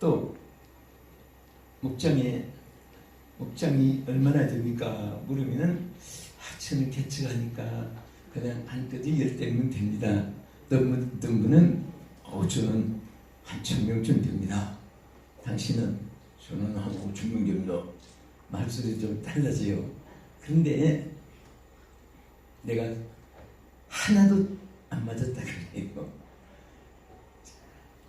또 목장이 얼마나 됩니까? 물으면은 저는 개척하니까 그냥 한 끗이 10대면 됩니다. 어떤 분은 저는 한 1000명쯤 됩니다. 당신은 저는 한 5000명 됩니다. 말소리 좀 달라져요. 그런데 내가 하나도 안 맞았다 그래요.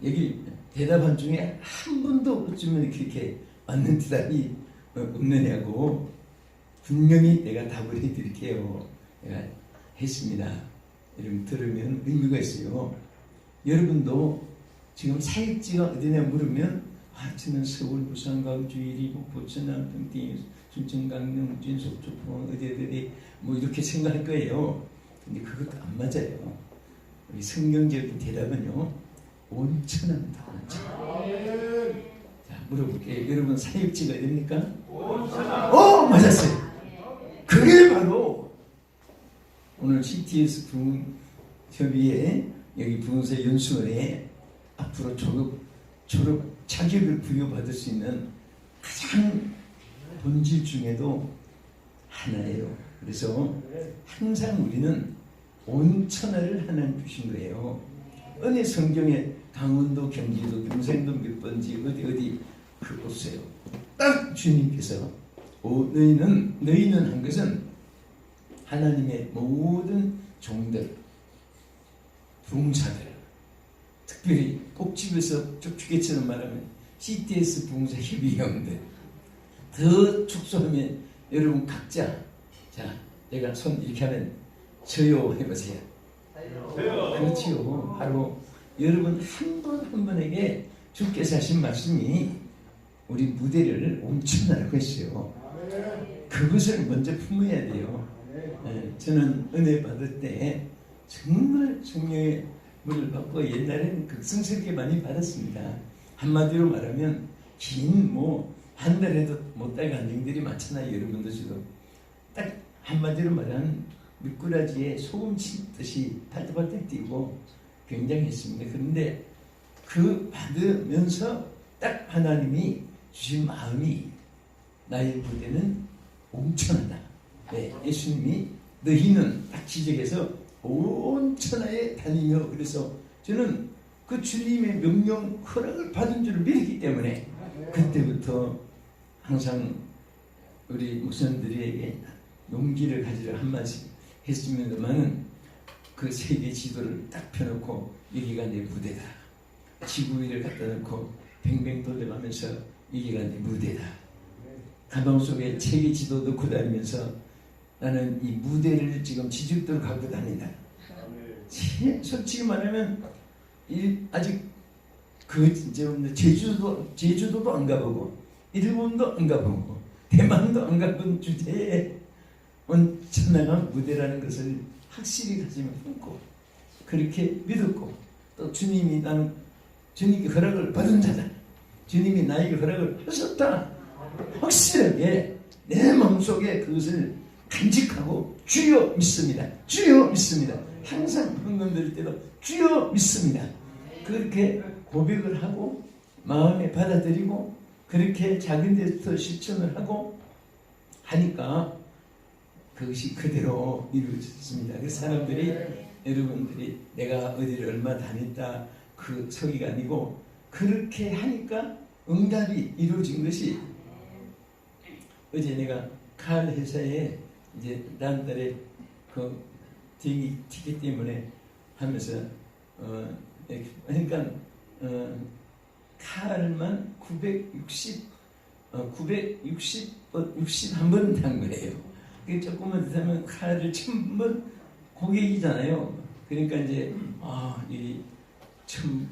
여기 대답한 중에 한 번도 어쩌면 그렇게 맞는 대답이 없느냐고 분명히 내가 답을 해드릴게요. 내가 했습니다. 여러분 들으면 의미가 있어요. 여러분도 지금 사역지가 어디냐 물으면 저는 서울, 부산, 광주, 이리고 부천남, 평택, 순천, 강릉, 진속, 조포 어디 뭐 이렇게 생각할 거예요. 근데 그것도 안 맞아요. 우리 성경적인 대답은요, 온천합니다. 온천. 자, 물어볼게요. 여러분 사역지가 어디입니까? 온천. 맞았어요. 그게 바로 오늘 CTS 부흥협의회 여기 부흥사 연수원에 앞으로 졸업 자격을 부여받을 수 있는 가장 본질 중에도 하나예요. 그래서 항상 우리는 온천하를 하나님 주신 거예요. 어느 성경에 강원도, 경기도, 경상도 몇 번지 어디 그 보세요. 딱 주님께서 너희는 한 것은 하나님의 모든 종들, 부흥사들, 특별히 꼭 집에서 쭉쭉이처럼 말하면 CTS 부흥사 협의회원들 더 축소하면 여러분 각자 자 내가 손 이렇게 하면 저요 해보세요. 그렇지요. 바로 여러분 한 분 한 분에게 주께서 하신 말씀이 우리 무대를 온천하라고 했어요. 그것을 먼저 품어야 돼요. 저는 은혜 받을 때 정말 성령의 물을 받고 옛날에는 극성스럽게 많이 받았습니다. 한마디로 말하면 긴 한 달에도 못 달 간증들이 많잖아요. 여러분도 지금 딱 한마디로 말하면 미꾸라지에 소금 씻듯이 팔딱팔딱 뛰고 굉장했습니다. 그런데 그 받으면서 딱 하나님이 주신 마음이 나의 무대는 온천하다. 네, 예수님이 너희는 딱 지적해서 온천하에 다니며 그래서 저는 그 주님의 명령 허락을 받은 줄을 믿었기 때문에 그때부터 항상 우리 목사님들에게 용기를 가지려 한마디 했으면서만은 그 세계 지도를 딱 펴놓고 여기가 내 무대다. 지구 위를 갖다 놓고 뱅뱅 돌려가면서 여기가 내 무대다. 가방 속에 세계 지도 넣고 다니면서 나는 이 무대를 지금 지죽도록 갖고 다닌다. 솔직히 말하면 아직 제주도도 안 가보고 일본도 안 가보고 대만도 안 가본 주제에 온천하가 무대라는 것을 확실히 가지면 품고 그렇게 믿었고 또 주님이 나는 주님께 허락을 받은 자다. 주님이 나에게 허락을 하셨다. 확실하게 내 마음속에 그것을 간직하고 주여 믿습니다. 주여 믿습니다. 항상 헌금 드릴 때도 주여 믿습니다. 그렇게 고백을 하고 마음에 받아들이고 그렇게 작은 데부터 실천을 하고 하니까 그것이 그대로 이루어졌습니다. 그 사람들이 여러분들이 내가 어디를 얼마 다녔다 그 소리가 아니고 그렇게 하니까 응답이 이루어진 것이 어제 내가 칼 회사에 이제 다음 달에 그 티켓 때문에 하면서 그러니까 칼만 61번 단 거예요. 그 조금만 더 하면 칼을 1000번 고객이잖아요. 그러니까 이제 이 참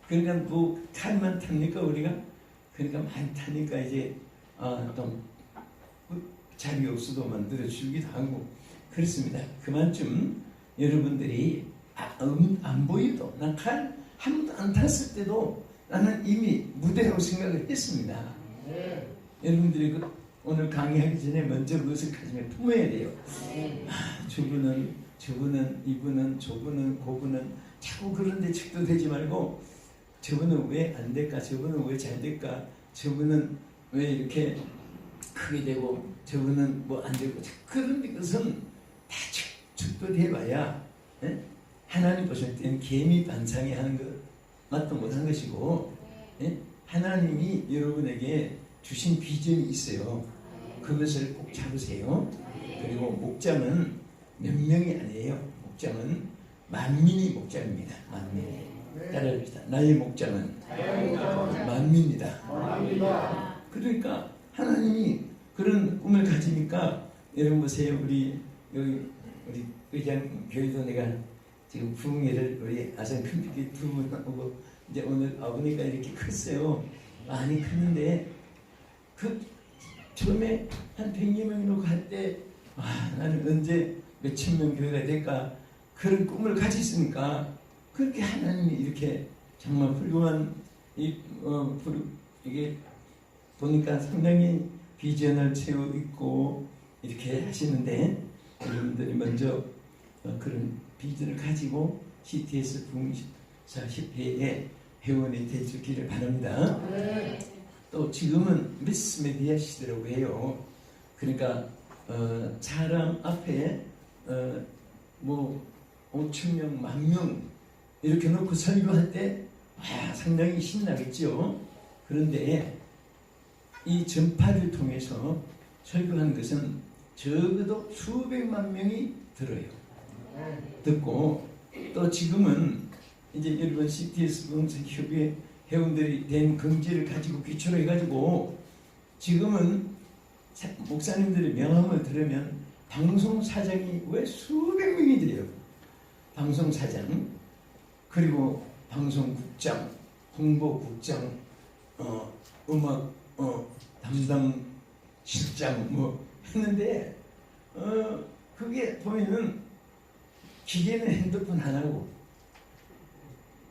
그러니까 뭐 칼만 탑니까 우리가? 그러니까 많이 타니까 이제 좀 자리 없어도 만들어 주기도 하고 그렇습니다. 그만큼 여러분들이 안 보여도 난 칼 한 번도 안 탔을 때도 나는 이미 무대라고 생각을 했습니다. 여러분들이 오늘 강의하기 전에 먼저 그것을 가슴에 품어야 돼요. 저분은 이분은 저분은 그분은 자꾸 그런데 책도 되지 말고 저분은 왜 안 될까? 저분은 왜 잘 될까? 저분은 왜 이렇게 크게 되고 저분은 뭐 안 되고, 그런 것은 다 축도해봐야 하나님 보실 때는 개미 반상에 하는 것 맛도 못한 것이고, 하나님이 여러분에게 주신 비전이 있어요. 그것을 꼭 잡으세요. 그리고 목장은 몇 명이 아니에요. 목장은 만민이 목장입니다. 만민. 따라합시다. 나의 목장은 만민이다. 그러니까 하나님이 그런 꿈을 가지니까, 여러분 보세요. 우리 의장 교회도 내가 지금 부흥회를 우리 아산 큰빛 두 분 오고 이제 오늘 아버니까 이렇게 컸어요. 많이 컸는데 그 처음에 한 100여 명이 놓고 할 때 나는 언제 몇천 명 교회가 될까 그런 꿈을 가졌으니까, 그렇게 하나님이 이렇게 정말 훌륭한 이게 보니까 상당히 비전을 채우고 있고 이렇게 하시는데, 여러분들이 먼저 그런 비전을 가지고 CTS 부흥사 10회에 회원이 되시기를 바랍니다. 또 지금은 미스메디아 시대라고 해요. 그러니까 사람 앞에 뭐 5,000명, 10,000명 이렇게 놓고 설교할 때 상당히 신나겠죠. 그런데 이 전파를 통해서 설교하는 것은 적어도 수백만 명이 들어요. 듣고, 또 지금은 이제 여러분 CTS 부흥사협의회 회원들이 된 긍지를 가지고 기초로 해가지고 지금은 목사님들의 명함을 들으면 방송사장이 왜 수백 명이 돼요. 방송사장, 그리고 방송국장, 홍보국장, 음악 담당 실장 뭐 했는데, 그게 보면은 기계는 핸드폰 하나고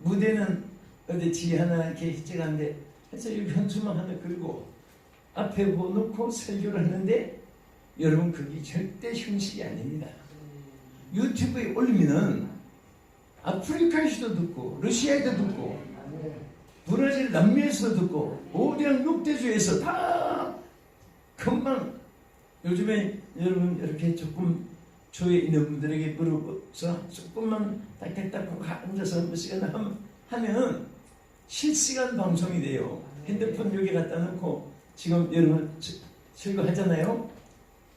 무대는 어디 지 하나 이렇게 찍었는데 해서 여기 현수막 하나 그리고 앞에 놓고 설교를 하는데, 여러분 그게 절대 형식이 아닙니다. 유튜브에 올리면은 아프리카에서도 듣고 러시아에도 듣고 브라질 남미에서도 듣고 오대양 6대주에서 다 금방, 요즘에 여러분 이렇게 조금 조에 있는 분들에게 물어서 조금만 딱딱딱 앉아서 몇 시간 하면 실시간 방송이 돼요. 핸드폰 여기 갖다 놓고 지금 여러분 설교하잖아요.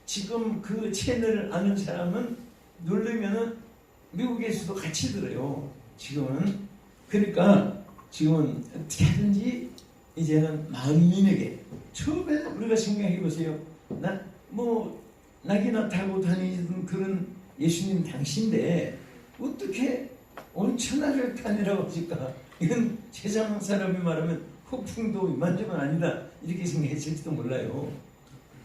지금 그 채널을 아는 사람은 누르면은 미국에서도 같이 들어요. 지금은. 그러니까 지금은 어떻게 하든지 이제는 만민에게, 처음에 우리가 생각해 보세요. 낙이나 타고 다니던 그런 예수님 당신인데 어떻게 온 천하를 다니라고 하실까? 이건 세상 사람이 말하면 허풍도 이만저만 아니다 이렇게 생각했을지도 몰라요.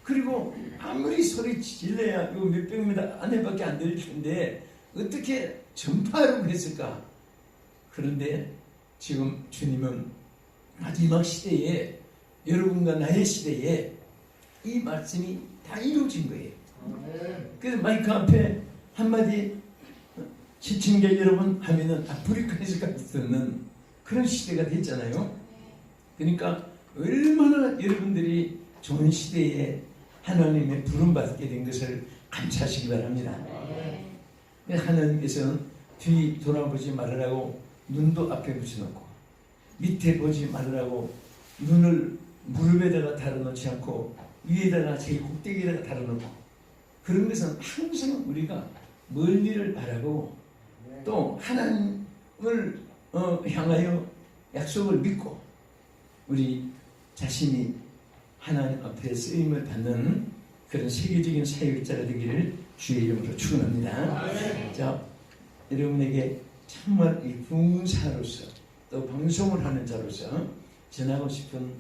그리고 아무리 소리 질러야 이거 몇백 미터 안에밖에 안 들릴 텐데 어떻게 전파하려고 했을까? 그런데 지금 주님은 마지막 시대에, 여러분과 나의 시대에 이 말씀이 다 이루어진 거예요. 그래서 마이크 앞에 한마디 시청자 여러분 하면은 아프리카에서까지 듣는 그런 시대가 됐잖아요. 그러니까 얼마나 여러분들이 좋은 시대에 하나님의 부름받게 된 것을 감사하시기 바랍니다. 하나님께서는 뒤 돌아보지 말으라고 눈도 앞에 붙여놓고 밑에 보지 말으라고 눈을 무릎에다가 달아놓지 않고 위에다가 제일 꼭대기에다가 달아놓고, 그런 것은 항상 우리가 멀리를 바라고 또 하나님을 향하여 약속을 믿고 우리 자신이 하나님 앞에 쓰임을 받는 그런 세계적인 사역자가 되기를 주의 이름으로 축원합니다. 자, 여러분에게 정말 이 부흥사로서 또 방송을 하는 자로서 전하고 싶은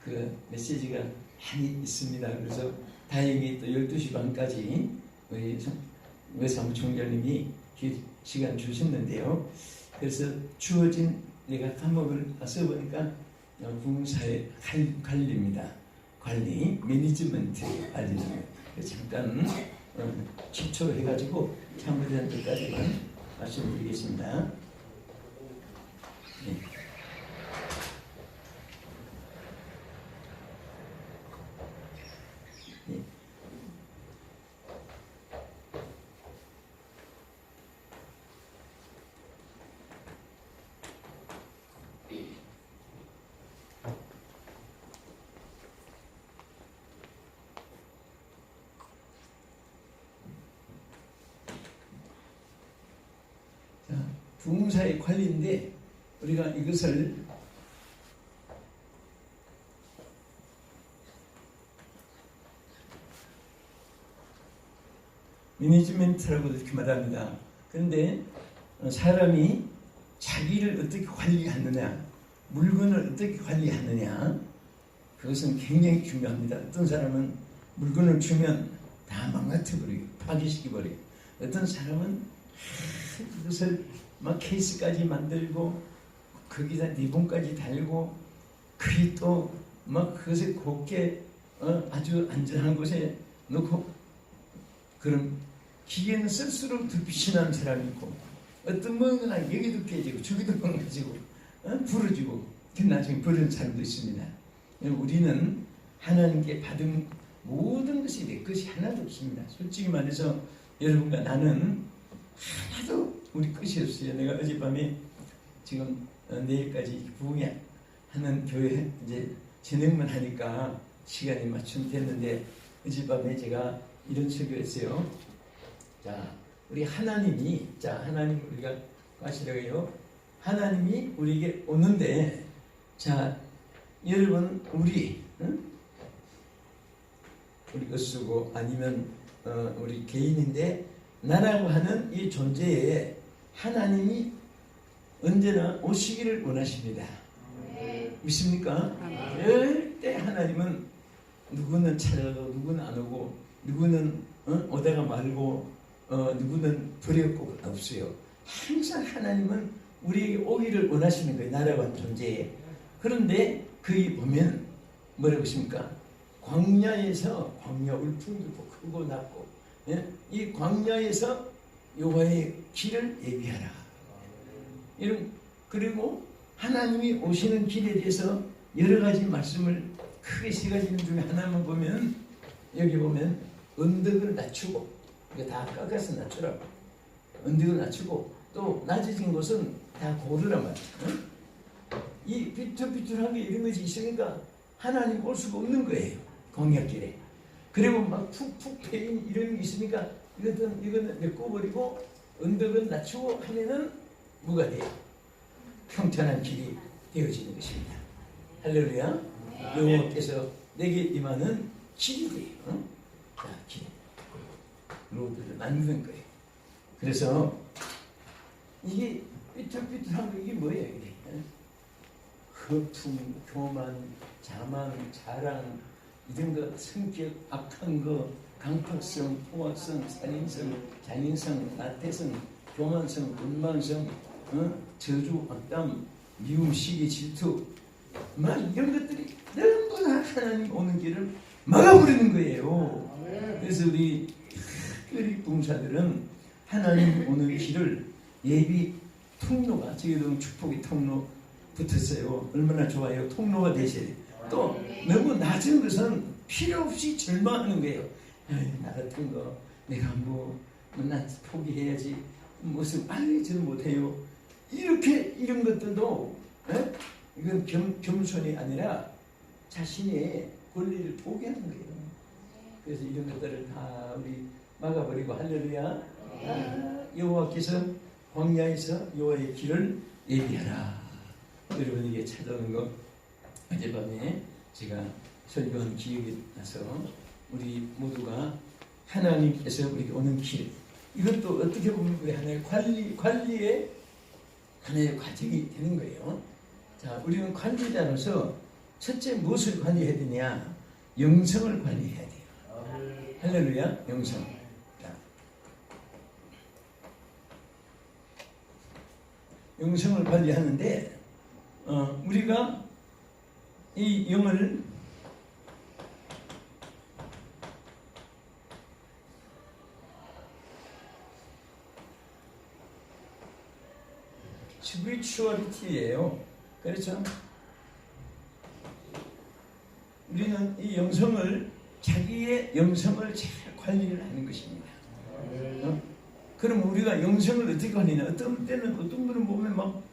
그 메시지가 많이 있습니다. 그래서 다행히 또 12시 반까지 우리 외사무총장님이 시간 주셨는데요. 그래서 주어진 내가 과목을 써보니까 부흥사의 관리입니다. 관리, 매니지먼트 관리입니다. 잠깐 기초로 해가지고 참고된 것까지만 말씀드리겠습니다. 네. 부흥사의 관리인데 우리가 이것을 매니지먼트라고도 이렇게 말합니다. 그런데 사람이 자기를 어떻게 관리하느냐, 물건을 어떻게 관리하느냐, 그것은 굉장히 중요합니다. 어떤 사람은 물건을 주면 다 망가뜨려버리고 파괴시켜버리고, 어떤 사람은 그것을 막 케이스까지 만들고 거기다 리본까지 달고 그게 또 막 그것을 곱게 아주 안전한 곳에 놓고, 그런 기계는 쓸수록 더 빛이 나는 사람이 있고, 어떤 뭔가 여기도 깨지고 저기도 망가지고 부러지고 나중에 버리는 사람도 있습니다. 우리는 하나님께 받은 모든 것이 내 것이 하나도 없습니다. 솔직히 말해서 여러분과 나는 하나도 우리 것이 없어요. 내가 어젯밤에 지금 내일까지 부흥회 하는 교회 이제 진행만 하니까 시간이 마침 됐는데, 어젯밤에 제가 이런 설교했어요. 자, 우리 하나님이, 하나님 우리가 하시려고요. 하나님이 우리에게 오는데, 자, 여러분 우리 으쓰고 아니면 우리 개인인데, 나라고 하는 이 존재에 하나님이 언제나 오시기를 원하십니다. 믿습니까? 절대 하나님은 누구는 찾아가고 누구는 안 오고 누구는 오다가 말고 누구는 버렸고 없어요. 항상 하나님은 우리에게 오기를 원하시는 거예요. 나라고 하는 존재에. 그런데 거기 보면 뭐라고 하십니까? 광야에서, 광야 울풍기고 크고 낮고, 이 광야에서 여호와의 길을 예비하라. 이런, 그리고 하나님이 오시는 길에 대해서 여러 가지 말씀을 크게 세 가지 중에 하나만 보면, 여기 보면 언덕을 낮추고, 이게 다 깎아서 낮추라고. 언덕을 낮추고, 또 낮아진 곳은 다 고르란 말이에요. 이 비뚤비뚤한 게 이런 것이 있으니까 하나님 올 수가 없는 거예요. 광야길에. 그리고 막 푹푹 패인 이런 게 있으니까 이거는 메꿔버리고 언덕은 낮추고 하면은 뭐가 돼요? 평탄한 길이 되어지는 것입니다. 할렐루야. 여호와께서 내게 임하는 길이 돼요. 자, 길. 로드를 만드는 거예요. 그래서 이게 삐뚤삐뚤한 거 이게 뭐예요? 이게? 거품, 교만, 자만, 자랑, 이런 거, 성격 악한 거, 강팍성, 포악성, 살인성, 잔인성, 나태성, 교만성, 원망성, 저주, 악담, 미움, 시기, 질투, 막 이런 것들이 전부 다 하나님 오는 길을 막아버리는 거예요. 그래서 우리 특별히 봉사들은 하나님 오는 길을 예비 통로가, 저기도 축복의 통로 붙었어요. 얼마나 좋아요. 통로가 되셔야 돼요. 또 너무 낮은 것은 필요 없이 절망하는 거예요. 나 같은 거 내가 나 포기해야지, 무슨 저는 못해요. 이런 것들도 이건 겸손이 아니라 자신의 권리를 포기하는 거예요. 그래서 이런 것들을 다 우리 막아버리고, 할렐루야. 여호와께서 광야에서 여호와의 길을 예비하라. 여러분에게 찾아오는 거 어젯밤에 제가 설교한 기억이 나서, 우리 모두가 하나님께서 우리에게 오는 길, 이것도 어떻게 보면 우리 하나의 관리의 하나의 과정이 되는 거예요. 자, 우리는 관리자로서 첫째 무엇을 관리해야 되냐? 영성을 관리해야 돼요. 할렐루야. 영성. 자, 영성을 관리하는데 우리가 이 영을 스피리추얼리티예요. 그렇죠? 우리는 이 영성을, 자기의 영성을 잘 관리를 하는 것입니다. 그럼 우리가 영성을 어떻게 관리냐? 어떤 때는 어떤 분은 보면 막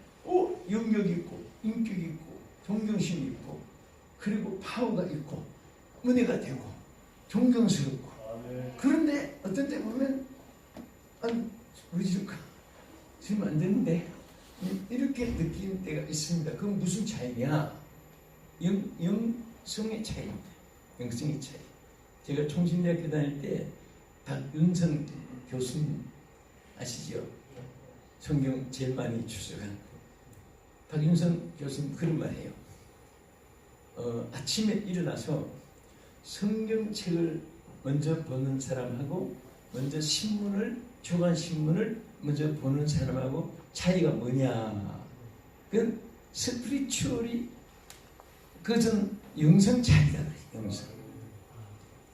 영역 있고 인격 있고 존경심이 있고 그리고 파워가 있고 은혜가 되고 존경스럽고, 그런데 어떤 때 보면 왜 저럴까? 지금 안 되는데 이렇게 느끼는 때가 있습니다. 그건 무슨 차이냐? 영성의 차이입니다. 영성의 차이. 제가 총신대학교 다닐 때 박윤성 교수님 아시죠? 성경 제일 많이 출석한 박윤성 교수님 그런 말 해요. 아침에 일어나서 성경책을 먼저 보는 사람하고 먼저 교관신문을 먼저 보는 사람하고 차이가 뭐냐? 그건 스피리추얼이 그것은 영성 차이다. 영성.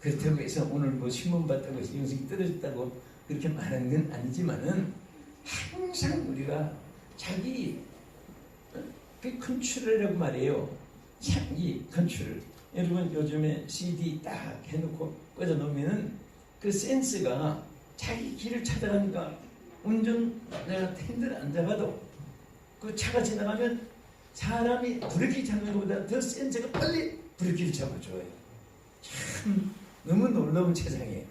그렇다고 해서 오늘 뭐 신문 봤다고 해서 영성이 떨어졌다고 그렇게 말하는 건 아니지만은 항상 우리가 자기 그 컨트롤이라고 말해요. 자기 컨트롤. 여러분 요즘에 CD 딱 해놓고 꽂아 놓으면은 그 센스가 자기 길을 찾아가니까 운전 내가 핸들 안 잡아도 그 차가 지나가면 사람이 브레이크 잡는 것보다 더 센스가 빨리 브레이크를 잡아줘요. 참 너무 놀라운 세상이에요.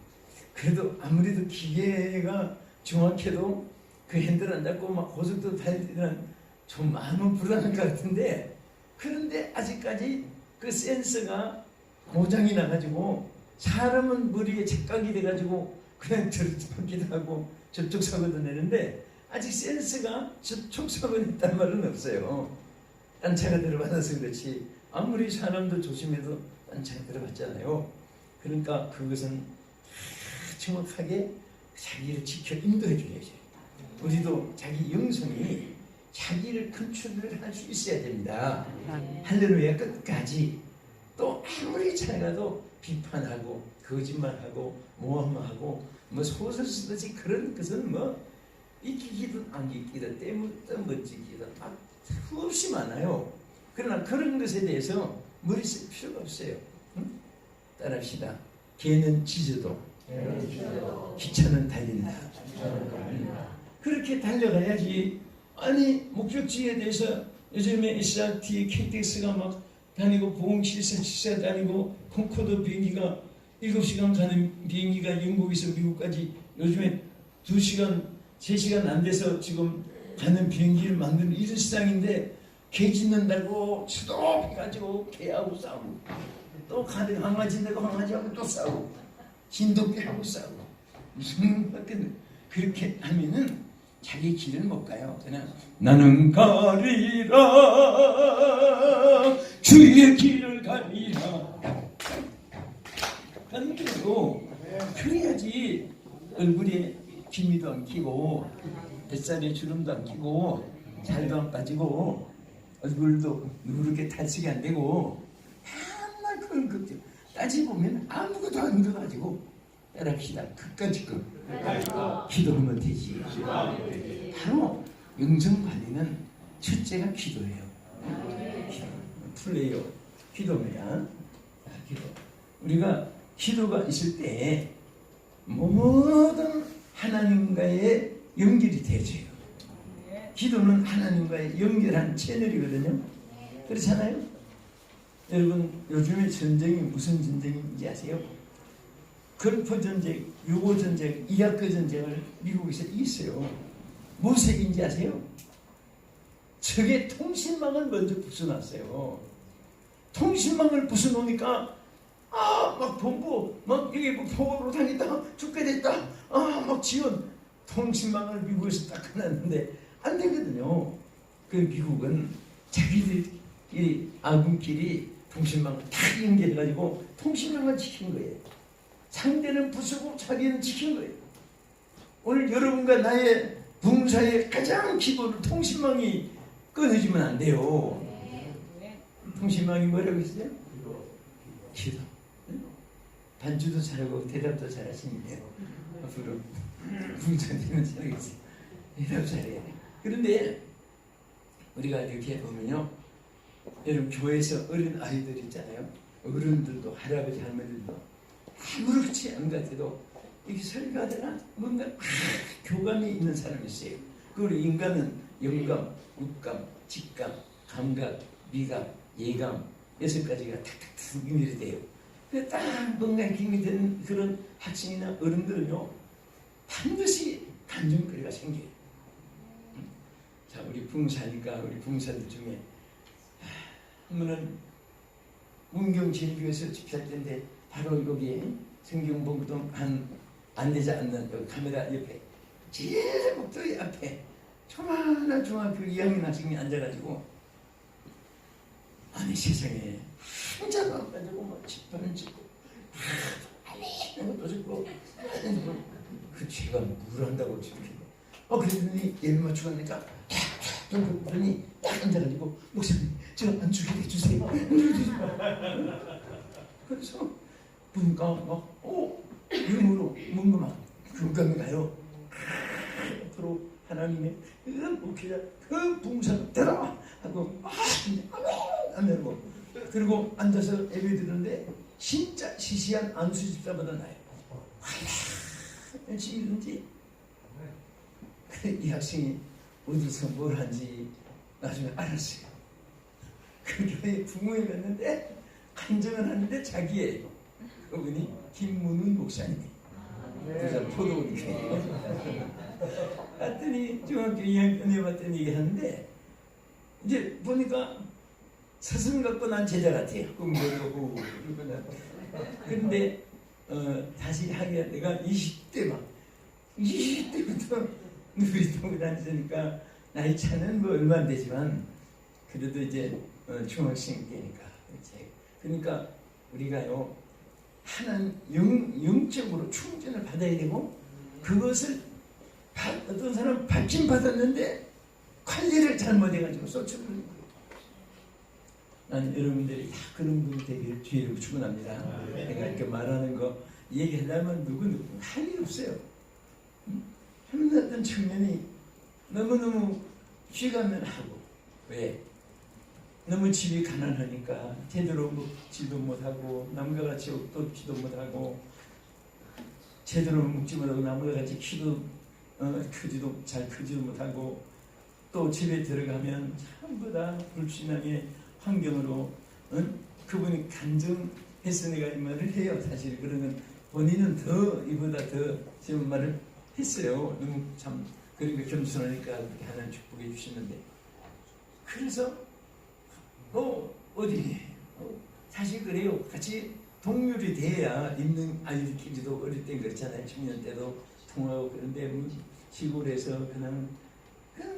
그래도 아무래도 기계가 정확해도 그 핸들 안 잡고 막 고속도로 달릴 때는 좀 마음은 불안할 것 같은데 그런데 아직까지 그 센서가 고장이 나가지고 사람은 머리에 착각이 돼가지고 그냥 저렇기도 하고 접촉 사고도 내는데 아직 센서가 접촉 사고 냈단 말은 없어요. 딴 차가 들어받아서 그렇지 아무리 사람도 조심해도 딴 차가 들어봤잖아요. 그러니까 그것은 정확하게 자기를 지켜 인도해 줘야죠. 우리도 자기 영성이 자기를 컨트롤을 할 수 있어야 됩니다. 할렐루야. 끝까지 또 아무리 잘 가도 비판하고 거짓말하고 모함하고 뭐 소설 쓰듯이 그런 것은 뭐 이기기든 안 이기기든 때묻든 멋지기든 막 수없이 많아요. 그러나 그런 것에 대해서 머리 쓸 필요가 없어요. 응? 따라합시다. 개는 짖어도 기차는 달린다. 그렇게 달려가야지. 아니 목적지에 대해서 요즘에 SRT, KTX가 막 다니고 보응 747 다니고 콩코드 비행기가 7시간 가는 비행기가 영국에서 미국까지 요즘에 2시간, 3시간 안 돼서 지금 가는 비행기를 만드는 이런 세상인데 개 짖는다고 스톱해가지고 개하고 싸우고 또 가는 강아지인데도 강아지하고 또 싸우고 진돗개하고 싸우고 무슨 어떤 그렇게 하면은 자기 길을 못 가요. 그냥 나는 가리라 주의 길을 가리라 하는 거로 그래야지 얼굴에 기미도 안 끼고 뱃살에 주름도 안 끼고 살도 안 빠지고 얼굴도 누렇게 탈색이 안 되고 정말 그런 것들 따지보면 아무것도 안 들어가지고 따라합시다. 끝까지 기도하면 되지. 바로 영성관리는 첫째가 기도예요. 플레이어 기도면 기도. 우리가 기도가 있을 때 모든 하나님과의 연결이 되죠. 기도는 하나님과의 연결한 채널이거든요. 그렇잖아요? 여러분 요즘에 전쟁이 무슨 전쟁인지 아세요? 걸프 전쟁, 유고 전쟁, 이라크 전쟁을 미국에서 이겼어요. 무슨 얘기인지 아세요? 적의 통신망을 먼저 부숴놨어요. 통신망을 부숴놓으니까 막 본부 막 여기 뭐 폭우로 당했다 죽게 됐다 막 지원 통신망을 미국에서 딱 해놨는데 안 되거든요. 그 미국은 자기들끼리 아군끼리 통신망을 다 연결해가지고 통신망을 지킨 거예요. 상대는 부수고 자기는 지킨 거예요. 오늘 여러분과 나의 봉사의 가장 기본은 통신망이 끊어지면 안 돼요. 통신망이 뭐라고 했어요? 기도. 반주도 잘하고 대답도 잘하시는데요. 앞으로 봉사되면 잘하겠어요. 대답 잘해야 돼. 그런데 우리가 이렇게 보면요. 여러분 교회에서 어린 아이들 있잖아요. 어른들도 할아버지 할머니들도 아무렇지 않은 것 같아도 이렇게 설교하다가 뭔가 교감이 있는 사람이 있어요. 그리고 인간은 영감, 육감, 직감, 감각, 미각, 예감 6가지가 탁탁탁 연결이 돼요. 딱 뭔가 힘이 된 그런 학생이나 어른들은요 반드시 감정거리가 생겨요. 자, 우리 부흥사니까 우리 부흥사들 중에 한 분은 문경제일교에서 집사할 때인데 바로 여기에 성경 보고도 안 되지 않는 여기 카메라 옆에 제일 목도리 앞에 조만한 중학교 2학년 학생이 앉아가지고 아니 세상에 한자도 안 가지고 막 집단을 짓고 아니 것도 짓고 그 제가 뭘 한다고 저렇게 그랬더니 예배 맞추고 하니까 좀 그러니 딱 앉아가지고 목사님 제가 안 죽게 해주세요. 그래서 보니까 막 눈으로 뭔가 막 공감이 가요. 앞으로 하나님의 그 목회자 그 봉사가 되라 하고 안 되고 그리고 앉아서 예배 드는데 진짜 시시한 안수 집사보다 나아요. 열심히 든지 이 학생이 어디서 뭘 한지 나중에 알았어요. 그 교회 부모에 갔는데 간증을 하는데 자기예요. 그분이 김문훈 목사님이 부산 포도원 교회 갔더니 중학교 2학년에 왔더니 얘기하는데 이제 보니까 스승 갖고 난 제자 같아요. 꿈도 그런데 다시 하기가 내가 20대부터 누리통을 다니니까 나이 차는 뭐 얼마 안 되지만 그래도 이제 중학생 때니까 그러니까 우리가요 하나님 영적으로 충전을 받아야 되고 그것을 어떤 사람은 받긴 받았는데 관리를 잘못해가지고 쏟쳐버리는 거예요. 난 여러분들이 다 그런 분이 되기를 주의를 축원합니다. 내가 이렇게 말하는 거 얘기하려면 누구 할 일 없어요. 어떤 청년이 너무너무 휘가면 하고 왜? 너무 집이 가난하니까 제대로 먹지도 못하고 남과 같이 옷도 입지도 못하고 제대로 먹지 못하고 남과 같이 키도 잘 크지도 못하고 또 집에 들어가면 전부 다 불신앙의 환경으로 그분이 간증해서 내가 이 말을 해요. 사실 그러면 본인은 이보다 더 지금 말을 했어요. 너무 참 그러니까 겸손하니까 그렇게 하나님 축복해 주시는데 그래서 어디 사실 그래요. 같이 동률이 돼야 있는 아이들끼리도 어릴 땐 그렇잖아요. 청년 때도 통하고 그런데 시골에서 그냥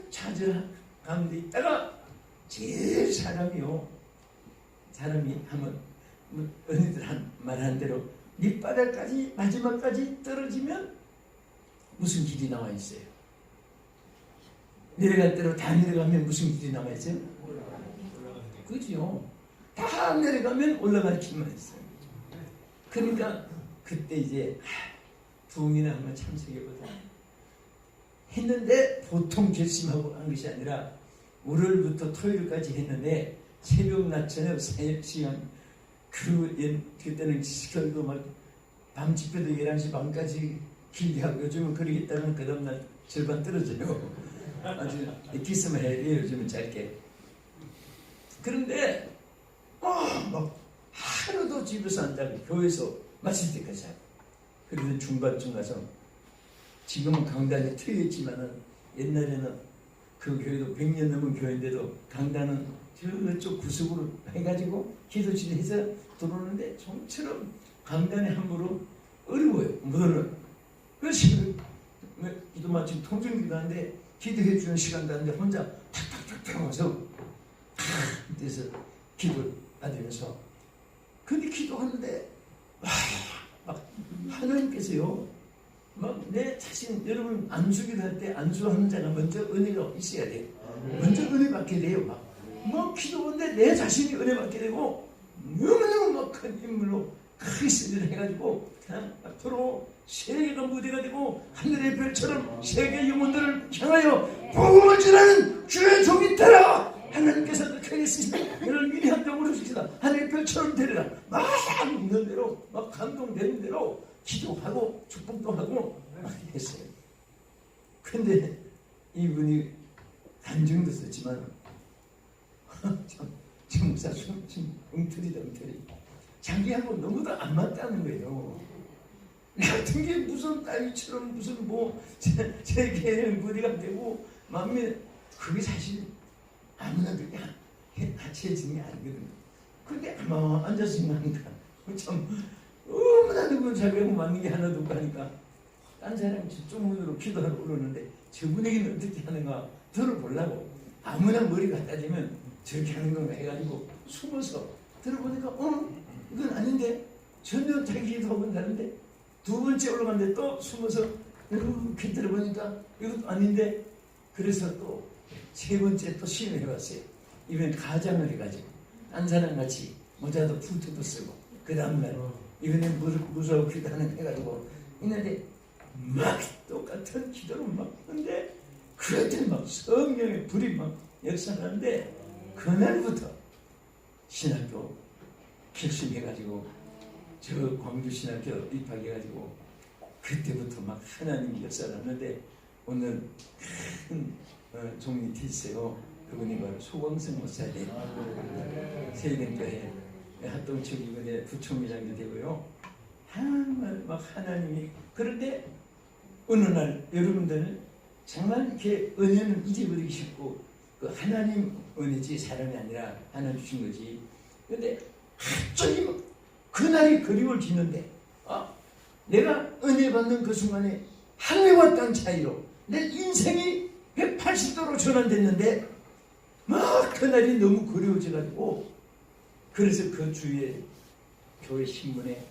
좌절 가운데 있다가 제일 사람이 하면 언니들 말하는 대로 밑바닥까지 마지막까지 떨어지면 무슨 길이 나와 있어요? 내려갈 대로 다 내려가면 무슨 길이 나와 있어요? 그죠? 다 내려가면 올라갈 길만 있어요. 그러니까 그때 이제 부흥이나 한번 참석해보자 했는데 보통 결심하고 한 것이 아니라 월요일부터 토요일까지 했는데 새벽 낮 저녁 4시간 그때는 지식결도 막 밤 집회도 11시 반까지 길게 하고 요즘은 그러겠다면 그 다음날 절반 떨어져요. 아주 기스만 해야 돼요. 요즘은 짧게. 그런데 막 하루도 집에서 안 자고 교회에서 마칠 때까지 자고 그래도 중반쯤 가서 지금은 강단이 트였지만은 옛날에는 그 교회도 100년 넘은 교회인데도 강단은 저쪽 구석으로 해가지고 기도실 해서 들어오는데 좀처럼 강단에 함부로 어려워요. 물론 그래서 기도 마치고 통정기도 하는데 기도해 주는 시간 가는데 혼자 탁탁탁탁 와서 그래서 기도를 받으면서 근데 기도하는데 막 하나님께서요 막 내 자신 여러분 안수기도 할 때 안수하는 자가 먼저 은혜가 있어야 돼요. 먼저 은혜 받게 돼요. 막 기도하는데 내 자신이 은혜 받게 되고 너무너무 막 큰 인물로 크게 쓰기를 해가지고 그냥 앞으로 세계가 무대가 되고 하늘의 별처럼 세계 영혼들을 향하여 복음을 전하는 주의 종이 되라. 하나님께서 그렇게 하겠습니다. 너를 위대한 종으로 주시다. 하늘의 별처럼 되리라. 막 있는 대로 막 감동되는 대로 기도하고 축복도 하고 막 했어요. 근데 이분이 간증도 썼지만 지금 목사 지금 엉터리다 엉터리. 자기하고 너무도 안 맞다는 거예요. 나 같은 게 무슨 딸이처럼 무슨 세계의 무대가 되고 마음에 그게 사실 아무나 그렇게 하체해지는 게 아니거든요. 근데 아마 앉았으면 하니까 참 너무나 누군 자기하고 맞는 게 하나도 없고 하니까 딴 사람이 저쪽 문으로 기도하러 오르는데 저분에게는 어떻게 하는가 들어보려고 아무나 머리 갖다 대면 저렇게 하는 건가 해가지고 숨어서 들어보니까 이건 아닌데 전혀 자기 기도하고는 다른데 두 번째 올라갔는데 또 숨어서 이렇게 들어보니까 이것도 아닌데 그래서 또 세 번째 또 시험을 해봤어요. 이번엔 가장을 해가지고 딴 사람 같이 모자도 풀트도 쓰고 그 다음날 이번엔 무서워 기도하는 해가지고 있는데 막 똑같은 기도를 막 하는데 그때 막 성령의 불이 막 역사하는데 그날부터 신학교 결심해가지고 저 광주 신학교 입학해가지고 그때부터 막 하나님 역사를 하는데 오늘 큰 종이 됐어요. 그분이 바로 소광성 목사님 세대교회 합동측 이번에 부총회장도 되고요. 정말 막 하나님이 그런데 어느 날 여러분들 정말 이렇게 은혜는 잊어버리기 쉽고 그 하나님 은혜지 사람이 아니라 하나님 주신 거지. 그런데 갑자기 그날이 그리워지는데 내가 은혜 받는 그 순간에 하늘과 땅 차이로 내 인생이 180도로 전환됐는데 막 그날이 너무 그리워져가지고 그래서 그 주위에 교회 신문에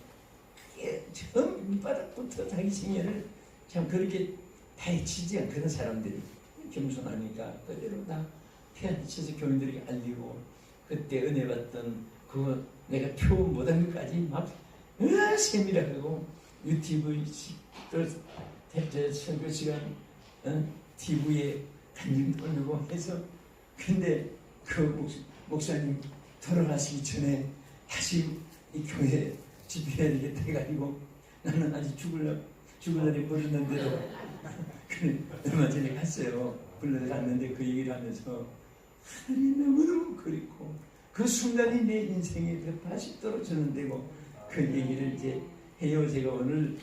처음 밑바닥부터 자기 생애를 참 그렇게 파헤치지 않은 그런 사람들이 겸손하니까 그대로 다 파헤쳐서 교인들에게 알리고 그때 은혜 받던 그거 내가 표현 못한 것까지 막 세밀하고 유튜브 또 선교 시간 TV에 간증 돌리고 해서 근데 그 목사님 돌아가시기 전에 다시 이 교회 집회해야 되겠다 해가지고 나는 아직 죽을 날이 벌었는데도 그래 얼마 전에 갔어요. 불러갔는데 그 얘기를 하면서 하나님 너무너무 그립고 그 순간이 내 인생에 180도로 전환되고 그 얘기를 이제 해요. 제가 오늘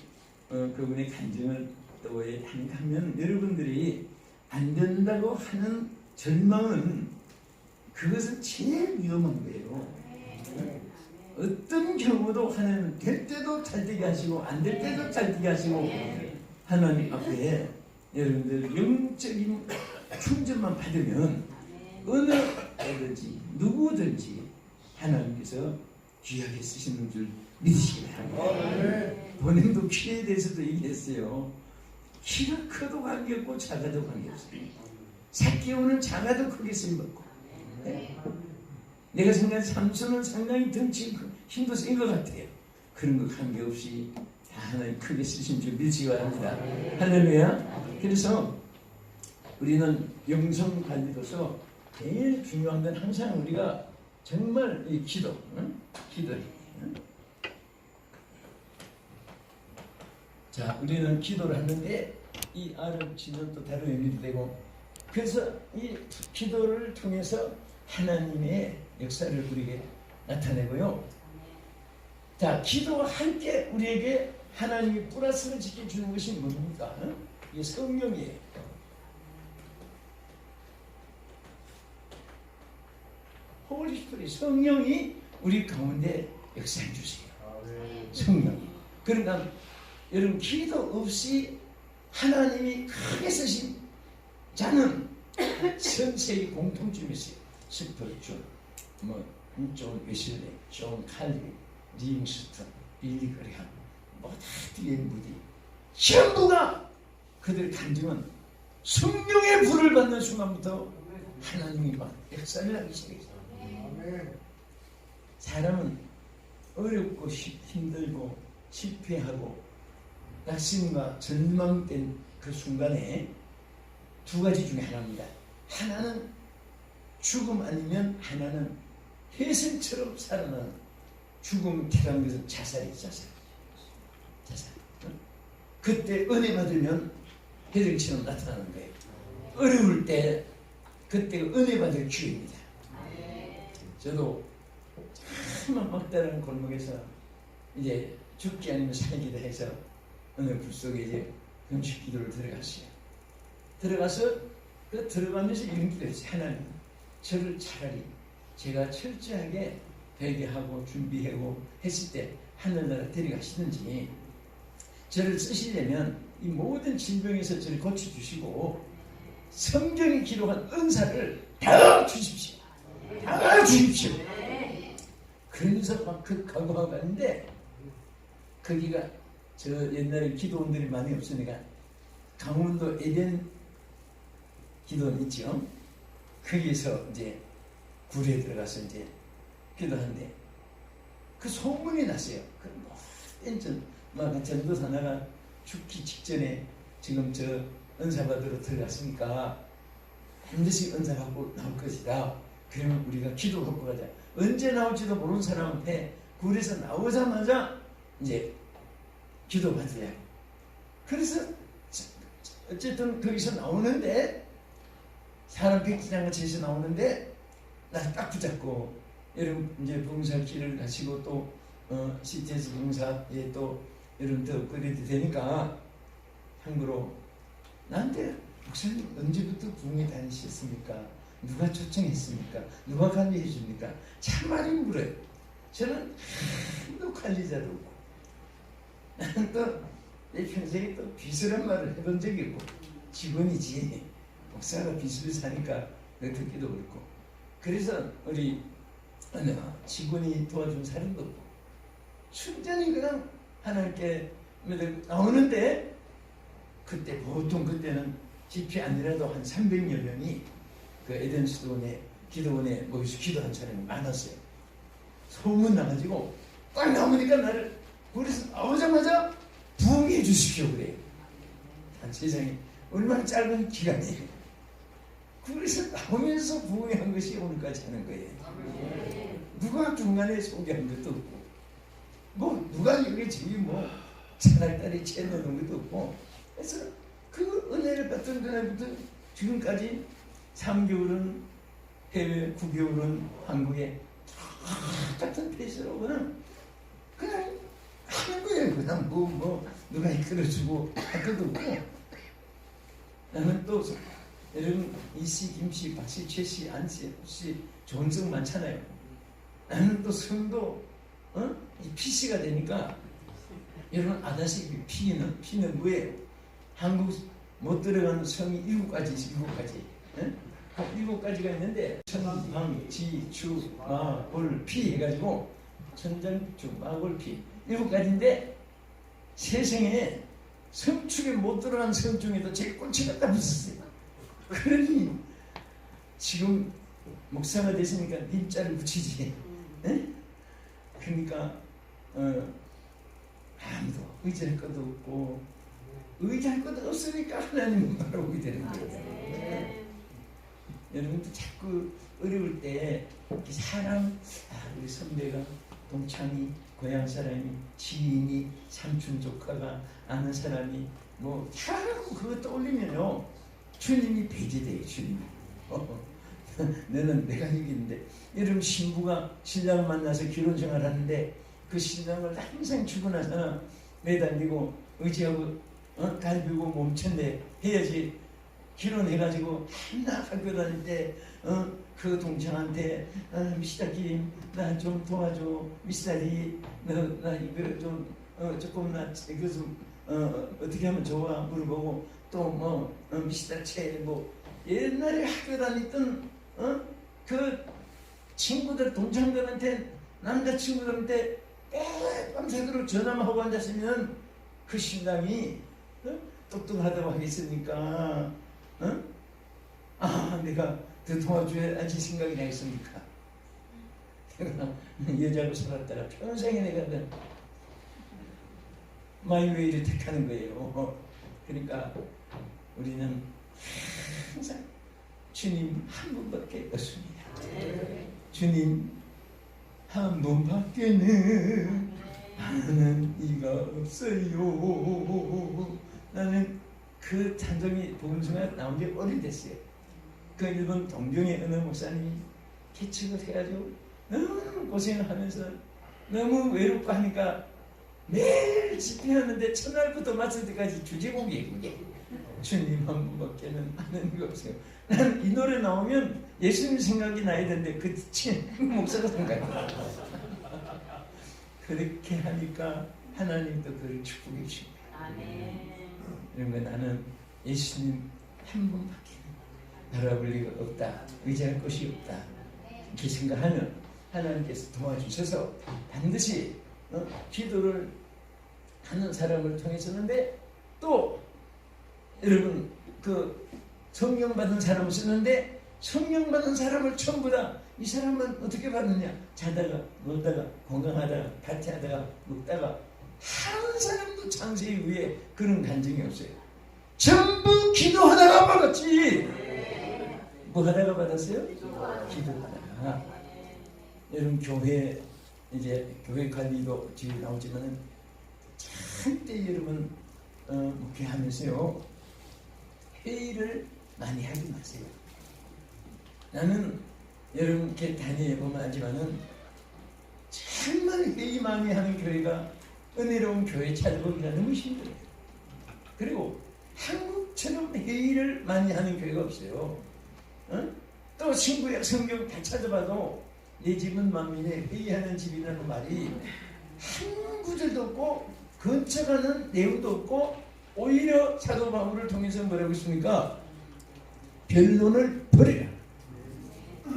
그분의 간증을 또 왜 하면 여러분들이 안 된다고 하는 절망은 그것은 제일 위험한 거예요. 어떤 경우도 하나님은 될 때도 잘 되게 하시고 안 될 때도 잘 되게 하시고 하나님 앞에 여러분들 영적인 충전만 받으면 어느 애든지 누구든지 하나님께서 귀하게 쓰시는 줄 믿으시기 바랍니다. 본인도 키에 대해서도 얘기했어요. 키가 커도 관계없고 작아도 관계없습니다. 새끼오는 작아도 크게 쓰임받고 내가 생각한 삼손은 상당히 덩치 힘도 센 것 같아요. 그런 거 관계없이 다 하나님 크게 쓰신 줄 믿으시기 바랍니다. 할렐루야. 그래서 우리는 영성 관리로서 제일 중요한 건 항상 우리가 정말 이 기도, 기도. 자, 우리는 기도를 하는데 이 아름치는 또 다른 의미도 되고 그래서 이 기도를 통해서 하나님의 역사를 우리에게 나타내고요. 자, 기도할 때 우리에게 하나님이 플러스를 지켜주는 것이 뭡니까? 이게 성령이에요. 홀리 스피릿, 성령이 우리 가운데 역사해 주세요. 성령이. 그러니까 여러분 기도 없이 하나님이 크게 쓰신 자는 선세의 공통점이 있어요. 스펄전, 존 웨슬리, 존 칼빈, 링스턴, 빌리 그레함, 다 뒤에 무디 전부가 그들 간증은 성령의 불을 받는 순간부터 하나님이 막 역사를 하기 시작했어요. 사람은 어렵고 힘들고 실패하고 낙심과 절망된 그 순간에 두 가지 중에 하나입니다. 하나는 죽음 아니면 하나는 혜생처럼 살아나는 죽음을 택한 것은 자살이에요. 자살. 그때 은혜 받으면 혜생처럼 나타나는 거예요. 어려울 때 그때 은혜 받을 기회입니다. 저도 참 막다른 골목에서 이제 죽기 아니면 살기도 해서 어느 불 속에 이제 금식 기도를 들어갔어요. 들어가서 그 들어가면서 이런 기도했어요. 하나님, 저를 차라리 제가 철저하게 회개하고 준비하고 했을 때 하늘나라 데려가시든지, 저를 쓰시려면 이 모든 질병에서 저를 고쳐주시고 성경에 기록한 은사를 다 주십시오. 다 주십시오. 그러면서 막 그 각오하고 갔는데, 거기가 저 옛날에 기도원들이 많이 없으니까 강원도 에덴 기도원 있죠. 거기에서 이제 굴에 들어가서 이제 기도하는데 그 소문이 났어요. 그 모든 전도사나가 죽기 직전에 지금 저 은사 받으러 들어갔으니까 반드시 은사 받고 나올 것이다. 그러면 우리가 기도 받고 가자. 언제 나올지도 모르는 사람한테 굴에서 나오자마자 이제 기도 받으려고. 그래서 어쨌든 거기서 나오는데, 사람 백지장 같이 해서 나오는데 나 딱 붙잡고, 여러분 이제 봉사길을 가시고 또 CTS 봉사에 또 여러분 더 업그레이드 되니까 참고로 나한테 목사님 언제부터 부흥회 다니셨습니까? 누가 초청했습니까? 누가 관리해 줍니까? 참 많이 물어요. 저는 또 관리자도 없고, 나는 또 내 평생에 또 빚이란 말을 해본 적이 없고, 직원이지 목사가 빚을 사니까 듣기도 그렇고. 그래서 우리 직원이 도와준 사람도 없고, 순전히 그냥 하나님께 나오는데, 그때 보통 그때는 집회 아니라도 한 300여 명이 그 에덴 기도원에 모여서 기도한 사람이 많았어요. 소문 나가지고 딱 나오니까 나를 그래서 나오자마자 부흥해 주십시오 그래요. 세상에 얼마나 짧은 기간이에요. 그래서 나오면서 부흥한 것이 오늘까지 하는 거예요. 누가 중간에 소개한 것도 없고, 뭐 누가 여기 지금 뭐 차날딸이 채놓는 것도 없고. 그래서 그 은혜를 받던 그날부터 지금까지 3개월은 해외, 9개월은 한국에 똑같은 페이스로 그냥 하는 거예요. 그냥 뭐 누가 이끌어주고 할 것도 없고. 나는 또 여러분 이씨, 김씨, 박씨, 최씨, 안씨, 혹시 좋은 성 많잖아요. 나는 또 성도 이 PC가 되니까, 여러분 아다시피 피는 뭐예요? 한국 못 들어가는 성이 7가지 있어요. 7가지. 7가지가 있는데 천방, 지, 주, 마, 볼, 피 해가지고 천장, 주, 마, 볼, 피 7가지인데, 세상에 성축에 못 들어간 성 중에도 제일 꼴찌 갖다 붙였어요. 그러니 지금 목사가 됐으니까 님자를 붙이지. 그러니까 아무도 의지할 것도 없고, 의지할 것도 없으니까 하나님은 바라보게 되는 거예요. 여러분도 자꾸 어려울 때 사람, 우리 선배가, 동창이, 고향 사람이, 지인이, 삼촌 조카가, 아는 사람이 뭐 자꾸 그거 떠올리면요, 주님이 배제돼요. 주님이. 너는 내가 이기는데, 여러분 신부가 신랑을 만나서 결혼생활 하는데 그 신랑을 항상 주고 나서 매달리고 의지하고 갈비고 몸천대 해야지. 결혼해가지고 하나 학교 다닐 때 그 동창한테 미스터김 나 좀 도와줘, 미스터리 나 이거 좀 조금 나 이거 좀 어떻게 하면 좋아 물어보고, 또 뭐 미스터 채 뭐 옛날에 학교 다녔던 그 친구들, 동창들한테, 남자친구들한테 밤새도록 전화만 하고 앉았으면 그 신랑이 똑똑하다고 하겠습니까? 내가 더 도와줘야지 생각이 나겠습니까? 내가 여자로 살았다가 평생에 내가 마이웨이를 택하는 거예요. 그러니까 우리는 항상 주님 한 분밖에 없습니다. 주님 한 분밖에는 하는 이가 없어요. 나는 그 찬송이 복음성에 나온 지 오래됐어요. 그 일본 동경의 어느 목사님이 개척을 해가지고 너무 고생을 하면서 너무 외롭고 하니까 매일 집회하는데 첫날부터 마칠 때까지 주제곡이에요. 그게 주님 한 분밖에는 하는 이가 없어요. 나는 이 노래 나오면 예수님 생각이 나야 되는데 그 목사가 생각이 나. 그렇게 하니까 하나님도 그를 축복해 주십니다. 이런 거 나는 예수님 한 분밖에 바라볼 리가 없다. 의지할 곳이 없다. 이렇게 생각하면 하나님께서 도와주셔서 반드시 기도를 하는 사람을 통해서는데 또 여러분 그 성령 받은 사람을 쓰는데 성령 받은 사람을 전부 다 이 사람은 어떻게 받느냐? 자다가 놀다가 건강하다가 파티하다가 먹다가 한 사람도 창세기 위에 그런 간증이 없어요. 전부 기도하다가 받았지. 뭐 하다가 받았어요? 기도하다가. 여러분 교회 이제 교회 관리도 뒤에 나오지만은 절대 여러분 목회하면서요 회의를 많이 하지 마세요. 나는 여러분 이렇게 다녀보면 알지만은 정말 회의 많이 하는 교회가 은혜로운 교회 찾아보기가 너무 힘들어요. 그리고 한국처럼 회의를 많이 하는 교회가 없어요. 또 신구약 성경 다 찾아봐도 내 집은 만민의 회의하는 집이라는 말이 한 구절도 없고 근처가는 내용도 없고 오히려 사도 바울을 통해서 뭐라고 했습니까? 변론을 버리라.